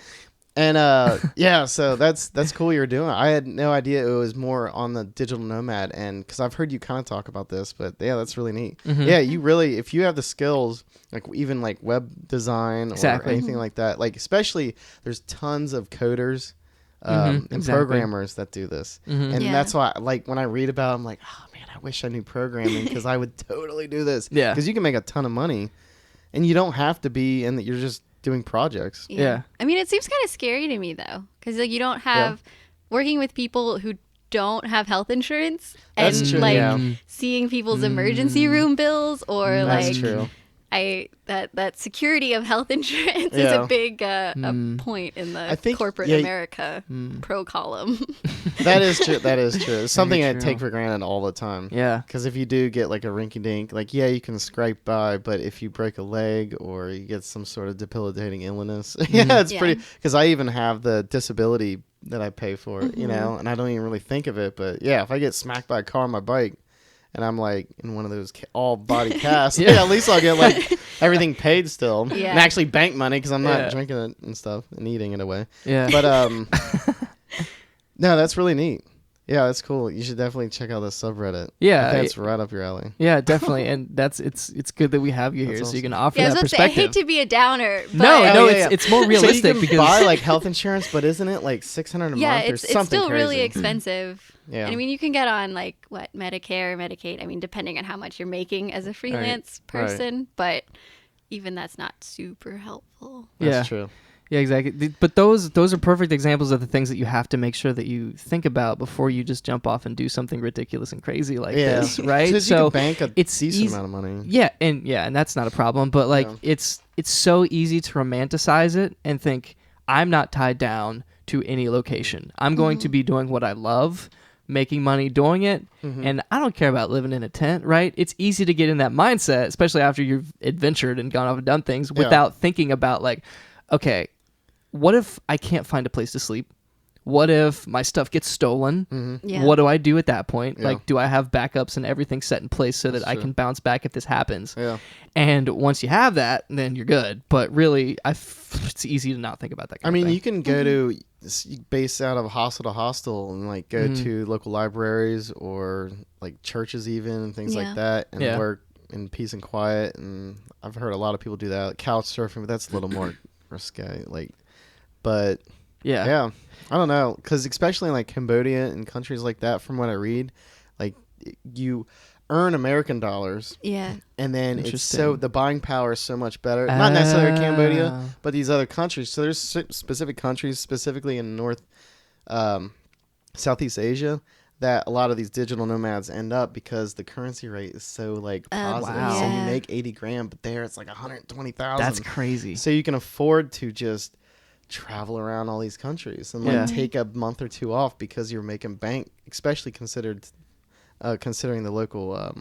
And so that's cool you're doing. I had no idea it was more on the digital nomad, and because I've heard you kind of talk about this, but yeah, that's really neat. Mm-hmm. Yeah, you really, if you have the skills, even web design or anything like that, especially there's tons of coders and programmers that do this. Mm-hmm. And that's why when I read about it, I'm like, oh man, I wish I knew programming, because I would totally do this. Yeah, because you can make a ton of money and you don't have to be in that, you're just doing projects. Yeah. I mean, it seems kind of scary to me though, because you don't have working with people who don't have health insurance. That's and true, seeing people's emergency room bills, or that's true. That security of health insurance is a big a point in the corporate America pro column. That is true. It's something I take for granted all the time. Yeah. Because if you do get a rinky dink, you can scrape by, but if you break a leg or you get some sort of debilitating illness, it's pretty. Because I even have the disability that I pay for, and I don't even really think of it. But yeah, if I get smacked by a car on my bike, and I'm in one of those all body casts, at least I'll get everything paid still, and actually bank money, because I'm not drinking it and stuff and eating it away. Yeah. But no, that's really neat. Yeah, that's cool. You should definitely check out this subreddit. Yeah, that's right up your alley. Yeah, definitely, and it's good that we have you here, so you can offer that perspective. I hate to be a downer. But No, it's more realistic, so you can because buy health insurance, but isn't it $600 a month or something? Yeah, it's still crazy. really expensive. Yeah. And I mean, you can get on Medicare, Medicaid. I mean, depending on how much you're making as a freelance person, but even that's not super helpful. That's true. Yeah, exactly. But those are perfect examples of the things that you have to make sure that you think about before you just jump off and do something ridiculous and crazy like this, right? So you can bank a decent amount of money. Yeah, and that's not a problem. But it's so easy to romanticize it and think, I'm not tied down to any location. I'm going to be doing what I love, making money doing it, and I don't care about living in a tent, right? It's easy to get in that mindset, especially after you've adventured and gone off and done things, without thinking about okay, what if I can't find a place to sleep? What if my stuff gets stolen? Yeah. What do I do at that point? Yeah. Like, do I have backups and everything set in place so that I can bounce back if this happens? Yeah. And once you have that, then you're good. But really, it's easy to not think about that kind of thing. You can go to base out of hostel to hostel and like go to local libraries or like churches even and things like that and work in peace and quiet. And I've heard a lot of people do that. Couch surfing, but that's a little more risque. But yeah, I don't know, because especially in like Cambodia and countries like that, from what I read, like you earn American dollars. Yeah. And then the buying power is so much better. Not necessarily Cambodia, but these other countries. So there's specific countries, specifically in Southeast Asia, that a lot of these digital nomads end up because the currency rate is so like positive. Wow. So you make 80 grand, but there it's like 120,000. That's crazy. So you can afford to just travel around all these countries and like take a month or two off because you're making bank, especially considering the local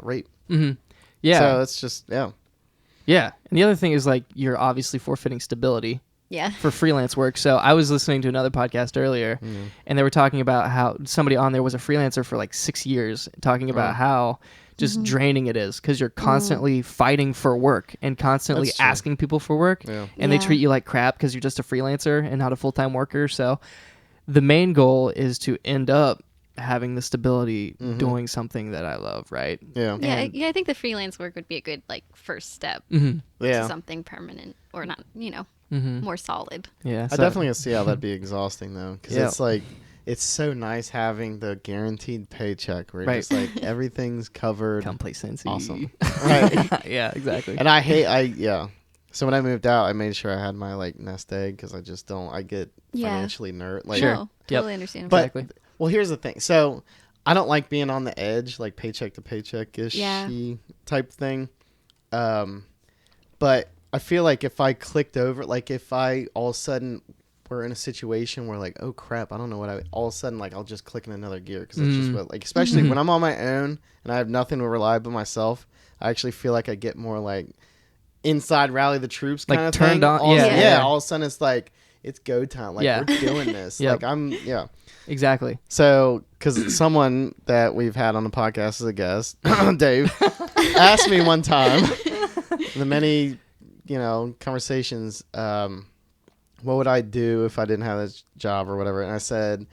rate. Mm-hmm. Yeah. So it's just Yeah. And the other thing is like you're obviously forfeiting stability. Yeah. For freelance work. So I was listening to another podcast earlier, and they were talking about how somebody on there was a freelancer for like 6 years, talking about how just draining it is because you're constantly fighting for work and constantly asking people for work, and they treat you like crap because you're just a freelancer and not a full-time worker. So the main goal is to end up having the stability doing something that I love, right? Yeah. I think the freelance work would be a good like first step Mm-hmm. to something permanent or not, more solid. Yeah. I definitely can see how that'd be exhausting though, because it's like it's so nice having the guaranteed paycheck where it's just like everything's covered. Complacency. Awesome. Right. Yeah, exactly. And so when I moved out, I made sure I had my like nest egg because I get financially nerd. Like, Sure. No, totally understandable. But Exactly. well, here's the thing. So I don't like being on the edge, like paycheck to paycheck ish type thing. But I feel like if I clicked over, like if I all of a sudden were in a situation where like, oh crap, I don't know all of a sudden like I'll just click in another gear because that's just what, like, especially when I'm on my own and I have nothing to rely but myself, I actually feel like I get more like inside rally the troops kind of turned thing. on. All All of a sudden it's like it's go time. Like we're doing this. Like Exactly. So, because someone that we've had on the podcast as a guest, Dave, asked me one time, the many, conversations, what would I do if I didn't have this job or whatever? And I said,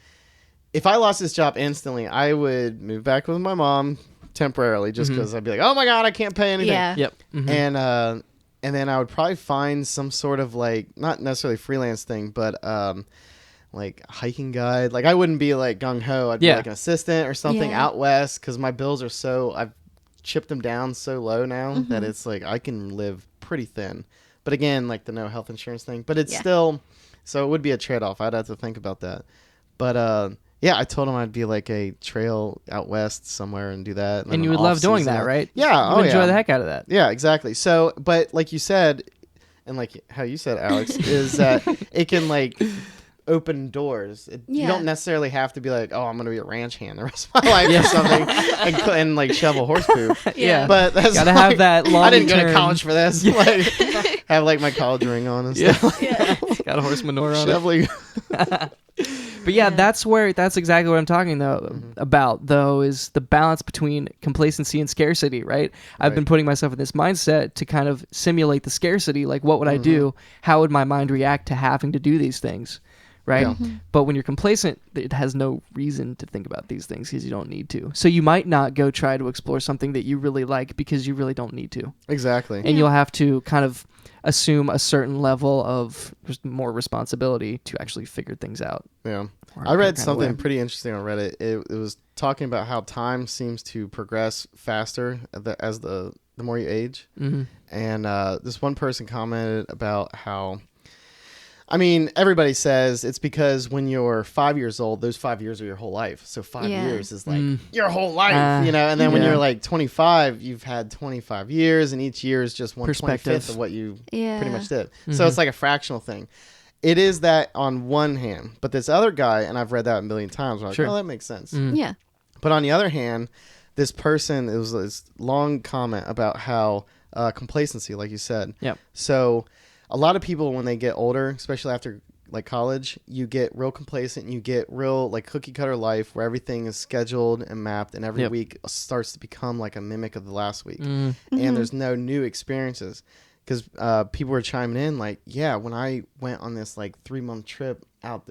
if I lost this job instantly, I would move back with my mom temporarily just because I'd be like, oh my God, I can't pay anything. Yeah. Yep. Mm-hmm. And then I would probably find some sort of like, not necessarily freelance thing, but like hiking guide. Like I wouldn't be like gung ho. I'd be like an assistant or something out west because my bills are I've chipped them down so low now that it's like I can live pretty thin. But again, like the no health insurance thing. But it's still, so it would be a trade off. I'd have to think about that. But I told him I'd be like a trail out west somewhere and do that. And you would love doing that, right? Yeah. You would enjoy the heck out of that. Yeah, exactly. So, but like you said, and like how you said, Alex, is that it can like open doors. You don't necessarily have to be like, oh, I'm going to be a ranch hand the rest of my life or something and like shovel horse poop. But that's gotta have that long I didn't go to college for this. Like, have like my college ring on and stuff. Got a horse manure on Shoveling. But that's exactly what I'm talking about though, is the balance between complacency and scarcity, right? I've been putting myself in this mindset to kind of simulate the scarcity. Like, what would I do? How would my mind react to having to do these things? Right. But when you're complacent, it has no reason to think about these things because you don't need to. So you might not go try to explore something that you really like because you really don't need to. Exactly. And you'll have to kind of assume a certain level of more responsibility to actually figure things out. Yeah. I read something pretty interesting on Reddit. It was talking about how time seems to progress faster as the more you age. And this one person commented about how, I mean, everybody says it's because when you're 5 years old, those 5 years are your whole life. So 5 years is like your whole life, and then when you're like 25, you've had 25 years, and each year is just 1/25 of what you pretty much did. So it's like a fractional thing. It is that on one hand, but this other guy, and I've read that a million times, I'm like, oh, that makes sense. Yeah. But on the other hand, this person, it was this long comment about how complacency, like you said. Yep. So a lot of people when they get older, especially after like college, you get real complacent and you get real like cookie cutter life where everything is scheduled and mapped and every week starts to become like a mimic of the last week. And there's no new experiences because people were chiming in like, yeah, when I went on this like 3-month trip out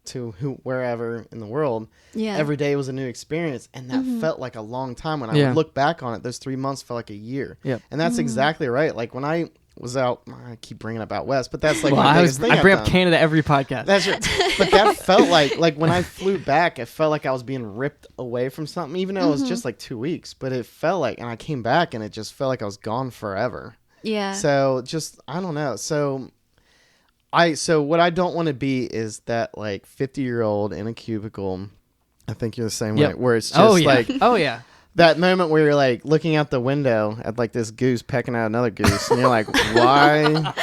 to wherever in the world, every day was a new experience, and that felt like a long time. When I would look back on it, those 3 months felt like a year. And that's exactly right. Like when I was out, I keep bringing up out west, but that's like my biggest thing. I bring up Canada every podcast. That's right. But that felt like when I flew back, it felt like I was being ripped away from something, even though it was just like 2 weeks. But it felt like, and I came back, and it just felt like I was gone forever. Yeah. So just I don't know. So what I don't want to be is that like 50-year-old in a cubicle. I think you're the same way, where it's just like that moment where you're like looking out the window at like this goose pecking out another goose, and you're like, why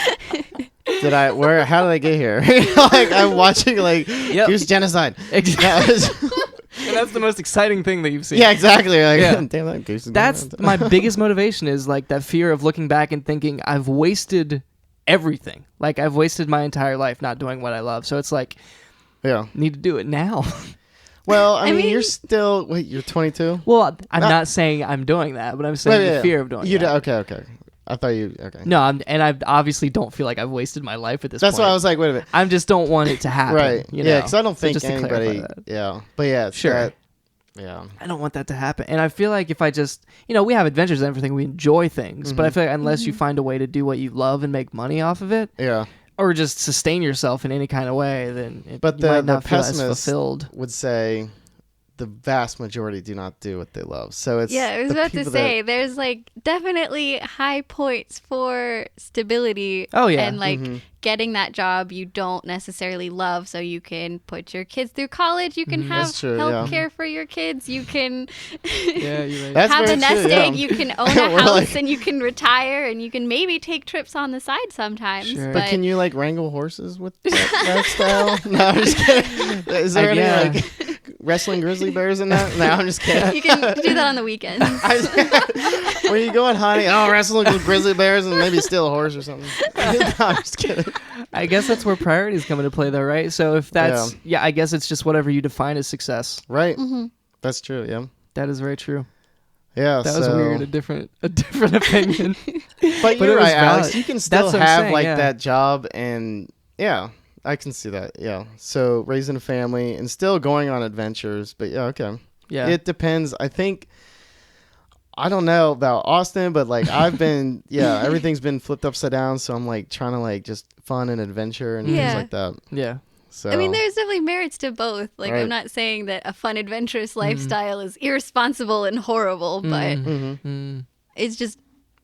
how did I get here? Like I'm watching like goose genocide. Exactly. And that's the most exciting thing that you've seen. Yeah, exactly. Like, damn, that goose is that's my biggest motivation, is like that fear of looking back and thinking I've wasted everything. Like I've wasted my entire life not doing what I love. So it's like, need to do it now. Well, I mean, you're still, you're 22? Well, I'm not saying I'm doing that, but I'm saying the fear of doing that. Okay. I thought you, No, I obviously don't feel like I've wasted my life at this point. That's why I was like, wait a minute. I just don't want it to happen. Right. You know? Yeah, because I don't think anybody, But yeah, sure. I don't want that to happen. And I feel like if I just, we have adventures and everything, we enjoy things, but I feel like unless you find a way to do what you love and make money off of it, or just sustain yourself in any kind of way, then you might not feel as fulfilled. Would say the vast majority do not do what they love. So it's I was about to say there's like definitely high points for stability. And like getting that job you don't necessarily love, so you can put your kids through college, you can have health care for your kids, you can have a nest egg, you can own a house, and you can retire, and you can maybe take trips on the side sometimes. Sure. But can you like wrangle horses with that style? No, I'm just kidding. Is there any like wrestling grizzly bears in that? No, I'm just kidding. You can do that on the weekends. When you going hunting, wrestling with grizzly bears and maybe steal a horse or something. No, I'm just kidding. I guess that's where priorities come into play, though, right? So if that's, I guess it's just whatever you define as success. Right. That's true, yeah. That is very true. Yeah, that was weird. A different opinion. But you're right, Alex. You can still have that job, and I can see that. Yeah. So raising a family and still going on adventures, but okay. Yeah. It depends. I don't know about Austin, but like I've been, everything's been flipped upside down. So I'm like trying to like just fun and adventure and things like that. Yeah. So I mean, there's definitely merits to both. Like I'm not saying that a fun, adventurous lifestyle is irresponsible and horrible, but it's just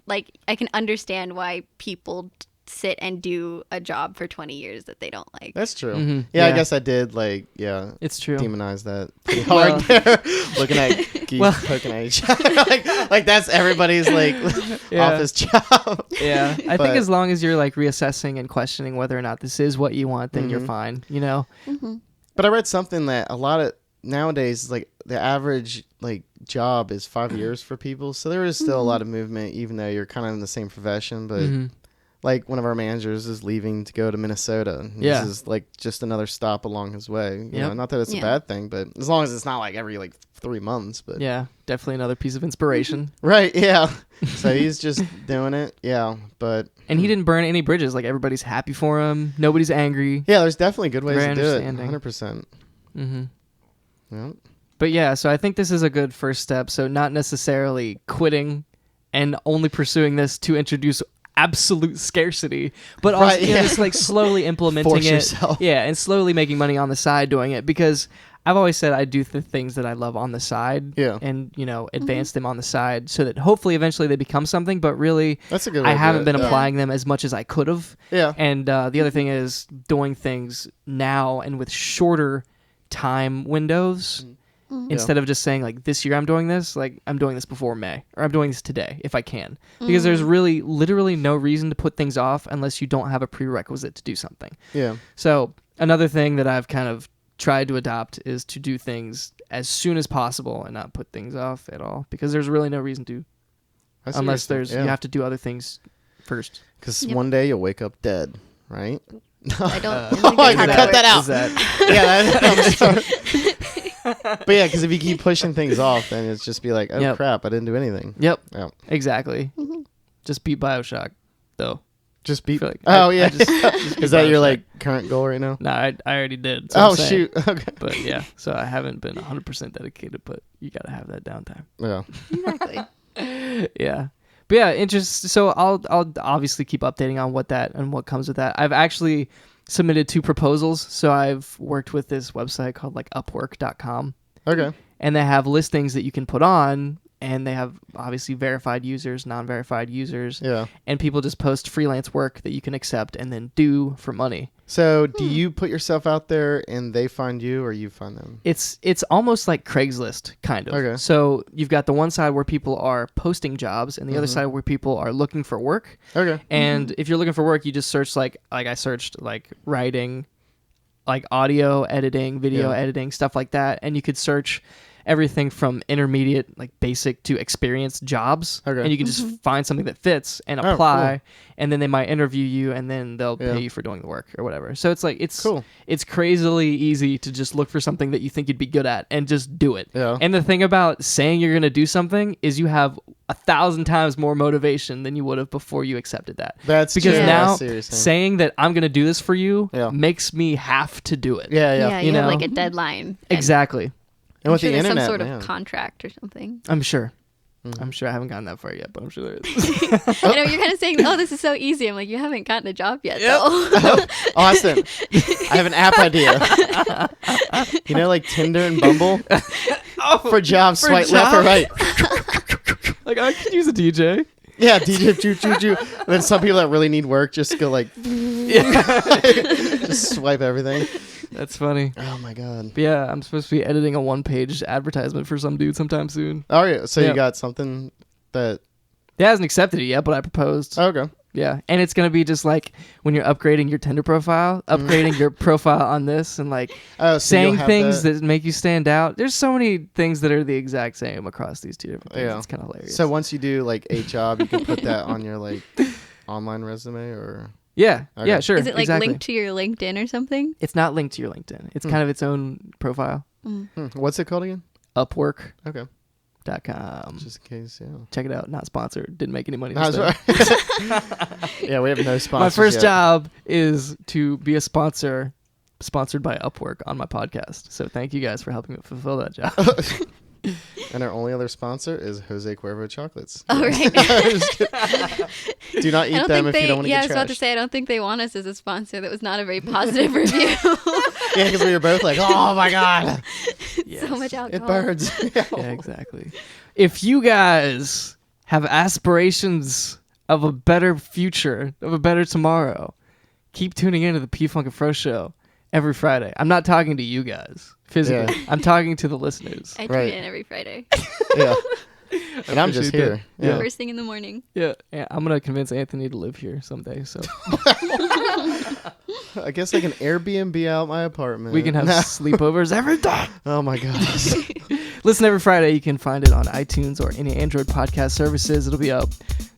like I can understand why people sit and do a job for 20 years that they don't like. That's true. I guess I did it's true, demonize that pretty hard there. Looking at geese poking at each other. like that's everybody's office job. I think as long as you're like reassessing and questioning whether or not this is what you want, then you're fine, But I read something that a lot of nowadays, like the average job is 5 years for people, so there is still a lot of movement, even though you're kind of in the same profession. But like one of our managers is leaving to go to Minnesota. This is like just another stop along his way. You know, not that it's a bad thing, but as long as it's not like every 3 months. But definitely another piece of inspiration. Right. Yeah. So he's just doing it. Yeah. But and he didn't burn any bridges. Like everybody's happy for him. Nobody's angry. Yeah. There's definitely good ways to do it. 100%. Yeah. But so I think this is a good first step. So not necessarily quitting and only pursuing this to introduce absolute scarcity, but also just like slowly implementing Force it yourself. And slowly making money on the side doing it, because I've always said I do the things that I love on the side and advance them on the side so that hopefully eventually they become something, but really that's a good way I haven't been applying them as much as I could have. And the other thing is doing things now and with shorter time windows. Instead of just saying like this year I'm doing this, like I'm doing this before May, or I'm doing this today if I can, because there's really literally no reason to put things off unless you don't have a prerequisite to do something. So another thing that I've kind of tried to adopt is to do things as soon as possible and not put things off at all, because there's really no reason to, unless you have to do other things first. Because one day you'll wake up dead, right? I don't. Oh, I can cut that out. Yeah, But yeah, because if you keep pushing things off, then it's just be like, oh crap, I didn't do anything. Yep. Yep. Exactly. Just beat Bioshock, though. Just beat. Like Just is that your like current goal right now? No, I already did. Oh shoot. Okay. But yeah, so I haven't been 100% dedicated, but you gotta have that downtime. Yeah. Exactly. Yeah. But yeah, so I'll obviously keep updating on what comes with that. I've actually submitted 2 proposals. So I've worked with this website called like Upwork.com. Okay. And they have listings that you can put on, and they have obviously verified users, non-verified users. Yeah. And people just post freelance work that you can accept and then do for money. So do you put yourself out there and they find you, or you find them? It's almost like Craigslist, kind of. Okay. So you've got the one side where people are posting jobs, and the other side where people are looking for work. Okay. And if you're looking for work, you just search like I searched like writing, like audio editing, video editing, stuff like that. And you could search everything from intermediate, like basic, to experienced jobs. Okay. And you can just find something that fits and apply, and then they might interview you, and then they'll pay you for doing the work or whatever. So it's like it's cool. It's crazily easy to just look for something that you think you'd be good at and just do it. Yeah. And the thing about saying you're going to do something is you have 1,000 times more motivation than you would have before you accepted that. That's because true. now Seriously. saying that I'm going to do this for you Yeah. makes me have to do it. Yeah. Yeah, you know? have like a deadline. And Exactly. And with I'm sure the there's internet, some sort man. of contract or something. I'm sure. I'm sure I haven't gotten that far yet, but I'm sure there is. I know you're kind of saying, "Oh, this is so easy." I'm like, "You haven't gotten a job yet, though." Awesome. I have an app idea. You know, like Tinder and Bumble? For jobs, swipe left or right. Like, I could use a DJ. Yeah, DJ, choo. And then some people that really need work just go like, just swipe everything. That's funny. Oh my god. But yeah, I'm supposed to be editing a 1-page advertisement for some dude sometime soon. Oh yeah, so Yeah. you got something that... He hasn't accepted it yet, but I proposed. Okay. Yeah, and it's gonna be just like when you're upgrading your Tinder profile, upgrading your profile on this, and like Oh, so saying you'll have things that make you stand out. There's so many things that are the exact same across these 2 different things. Yeah. It's kind of hilarious. So once you do like a job, you can put that on your like online resume or... yeah, Okay. yeah, sure. Is it like exactly. linked to your LinkedIn or something? It's not linked to your LinkedIn. It's kind of its own profile. What's it called again? Upwork.com. Okay. Just in case, yeah. Check it out. Not sponsored. Didn't make any money. No, this that's time. right. Yeah, we have no sponsors. My first yet. job is to be a sponsor, sponsored by Upwork on my podcast. So thank you guys for helping me fulfill that job. And our only other sponsor is Jose Cuervo Chocolates. Oh, right. Do not I eat don't them think if you don't want to yeah, I get was about to trashed. say, I don't think they want us as a sponsor. That was not a very positive review. Yeah, because we were both like, oh my god, So much alcohol. it burns. Yeah, exactly. If you guys have aspirations of a better future, of a better tomorrow, keep tuning into the P-Funk and Fro Show every Friday. I'm not talking to you guys physically. Yeah. I'm talking to the listeners. I tune Right. in every Friday. Yeah. And I'm just appreciate here. that. Yeah. First thing in the morning. Yeah, I'm gonna convince Anthony to live here someday. So I guess I can Airbnb out my apartment. we can have sleepovers every day. Oh my gosh. Listen every Friday. You can find it on iTunes or any Android podcast services. It'll be up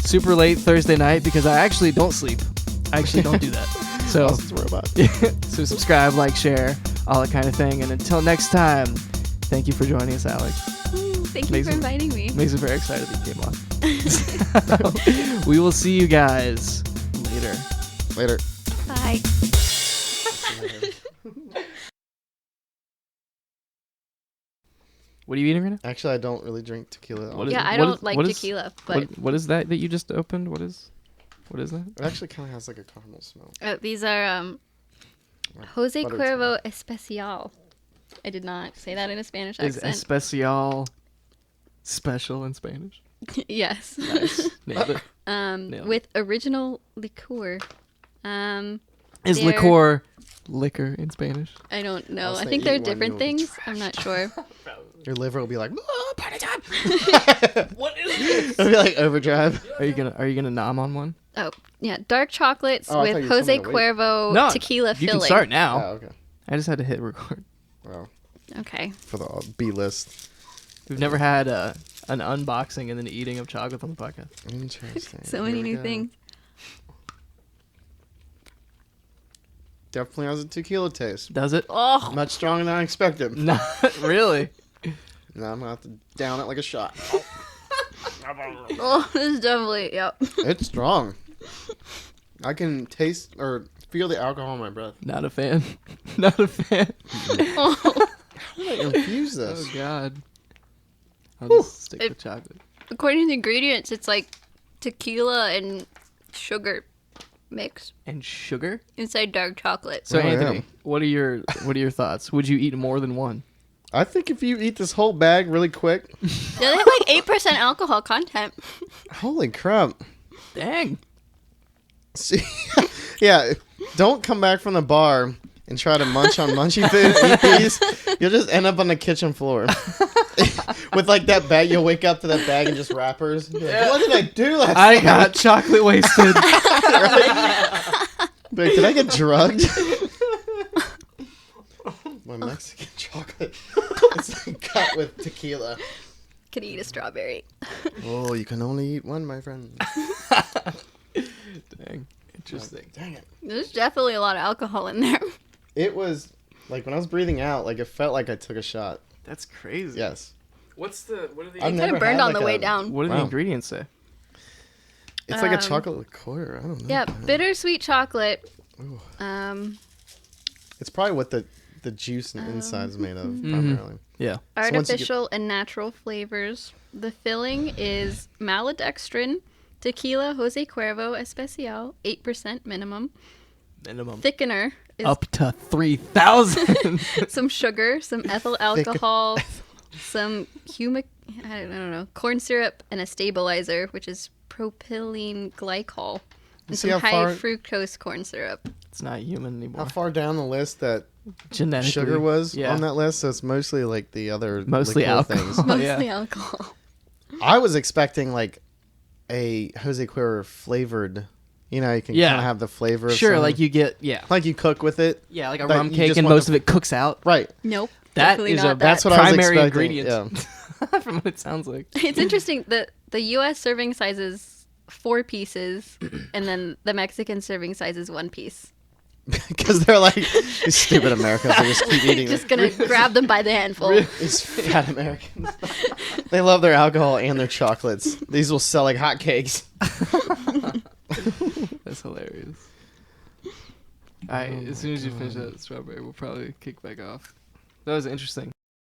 super late Thursday night because I actually don't sleep. I actually don't do that. So, Austin's a robot. so subscribe, like, share, all that kind of thing. And until next time, thank you for joining us, Alex. Thank you for Amazing. inviting me. Makes me very excited that you came on. We will see you guys later. Later. Bye. What are you eating right now? Actually, I don't really drink tequila. What is Yeah, it? I What don't is- like what is- tequila, but What is that you just opened? What is that? It actually kind of has like a caramel smell. these are Jose Buttered Cuervo Especial. I did not say that in a Spanish Is accent. especial special in Spanish? Yes. Nice. Nailed it. Nailed it. With original liqueur. Is they're- liquor in Spanish? I don't know. I'll I say think they're eat one, different you'll be things. I'm not sure. Your liver will be like, oh, party time. What is this? It'll be like overdrive. Are you gonna nom on one? Oh, yeah. Dark chocolates Oh, I thought with you were Jose telling me to wait. Cuervo tequila you filling. can start now. Oh, okay. I just had to hit record. Wow. Okay. For the B list. We've never had an unboxing and then eating of chocolate on the podcast. Interesting. So Here many we new go. things. Definitely has a tequila taste. Does it? Oh, Much stronger than I expected. Not really. Now I'm gonna have to down it like a shot. oh, this is definitely, yep. It's strong. I can taste or feel the alcohol in my breath. Not a fan. Not a fan. Oh. How did I infuse this? Oh God. I'll Whew. just stick with chocolate. According to the ingredients, it's like tequila and sugar mix And sugar. inside dark chocolate. So Oh, Anthony, yeah. what are your thoughts? Would you eat more than one? I think if you eat this whole bag really quick, Yeah, they have like 8% alcohol content. holy crap. Dang. See, yeah, don't come back from the bar and try to munch on munchie food and eat these. You'll just end up on the kitchen floor. With like that bag, you'll wake up to that bag and just wrappers. You're like, what did I do last I night? got chocolate wasted. But did I get drugged? My Mexican chocolate. It's like cut with tequila. Could eat a strawberry. Oh, you can only eat one, my friend. Dang. Interesting. Dang it. There's definitely a lot of alcohol in there. It was like when I was breathing out, like it felt like I took a shot. That's crazy. Yes. What are the I've It never kind of burned had, on like, the way a- down. What do the Wow. ingredients say? It's like a chocolate liqueur. I don't know. Yeah, bittersweet chocolate. Ooh. Artificial It's probably what the juice and inside is made of, primarily. Yeah. once you artificial and natural flavors. The filling is maltodextrin, tequila Jose Cuervo Especial, 8% minimum. Minimum. Thickener is Up to 3,000. some sugar, some ethyl alcohol, some humic, I don't know, corn syrup, and a stabilizer, which is propylene glycol, and see some how high far- fructose corn syrup. It's not human How anymore. far down the list that Genetically. sugar was Yeah. on that list? So it's mostly like the other Mostly liqueur alcohol. things. Oh, yeah. Mostly alcohol. I was expecting like a Jose Cuervo flavored. You know, you can Yeah. kind of have the flavor. Of Sure, something. like you get, yeah. like you cook with it, Yeah, like a But rum you cake just and want most the- of it cooks out. right? Nope. That definitely is not a that. That's what I was primary expecting. ingredient. Yeah. From what it sounds like. It's interesting that the U.S. serving size is 4 pieces, and then the Mexican serving size is 1 piece. Because they're like these stupid Americans. They just keep eating Just gonna grab them by the handful. these fat Americans. They love their alcohol and their chocolates. These will sell like hotcakes. That's hilarious. All right, as soon as you finish that strawberry, we'll probably kick back off. That was interesting.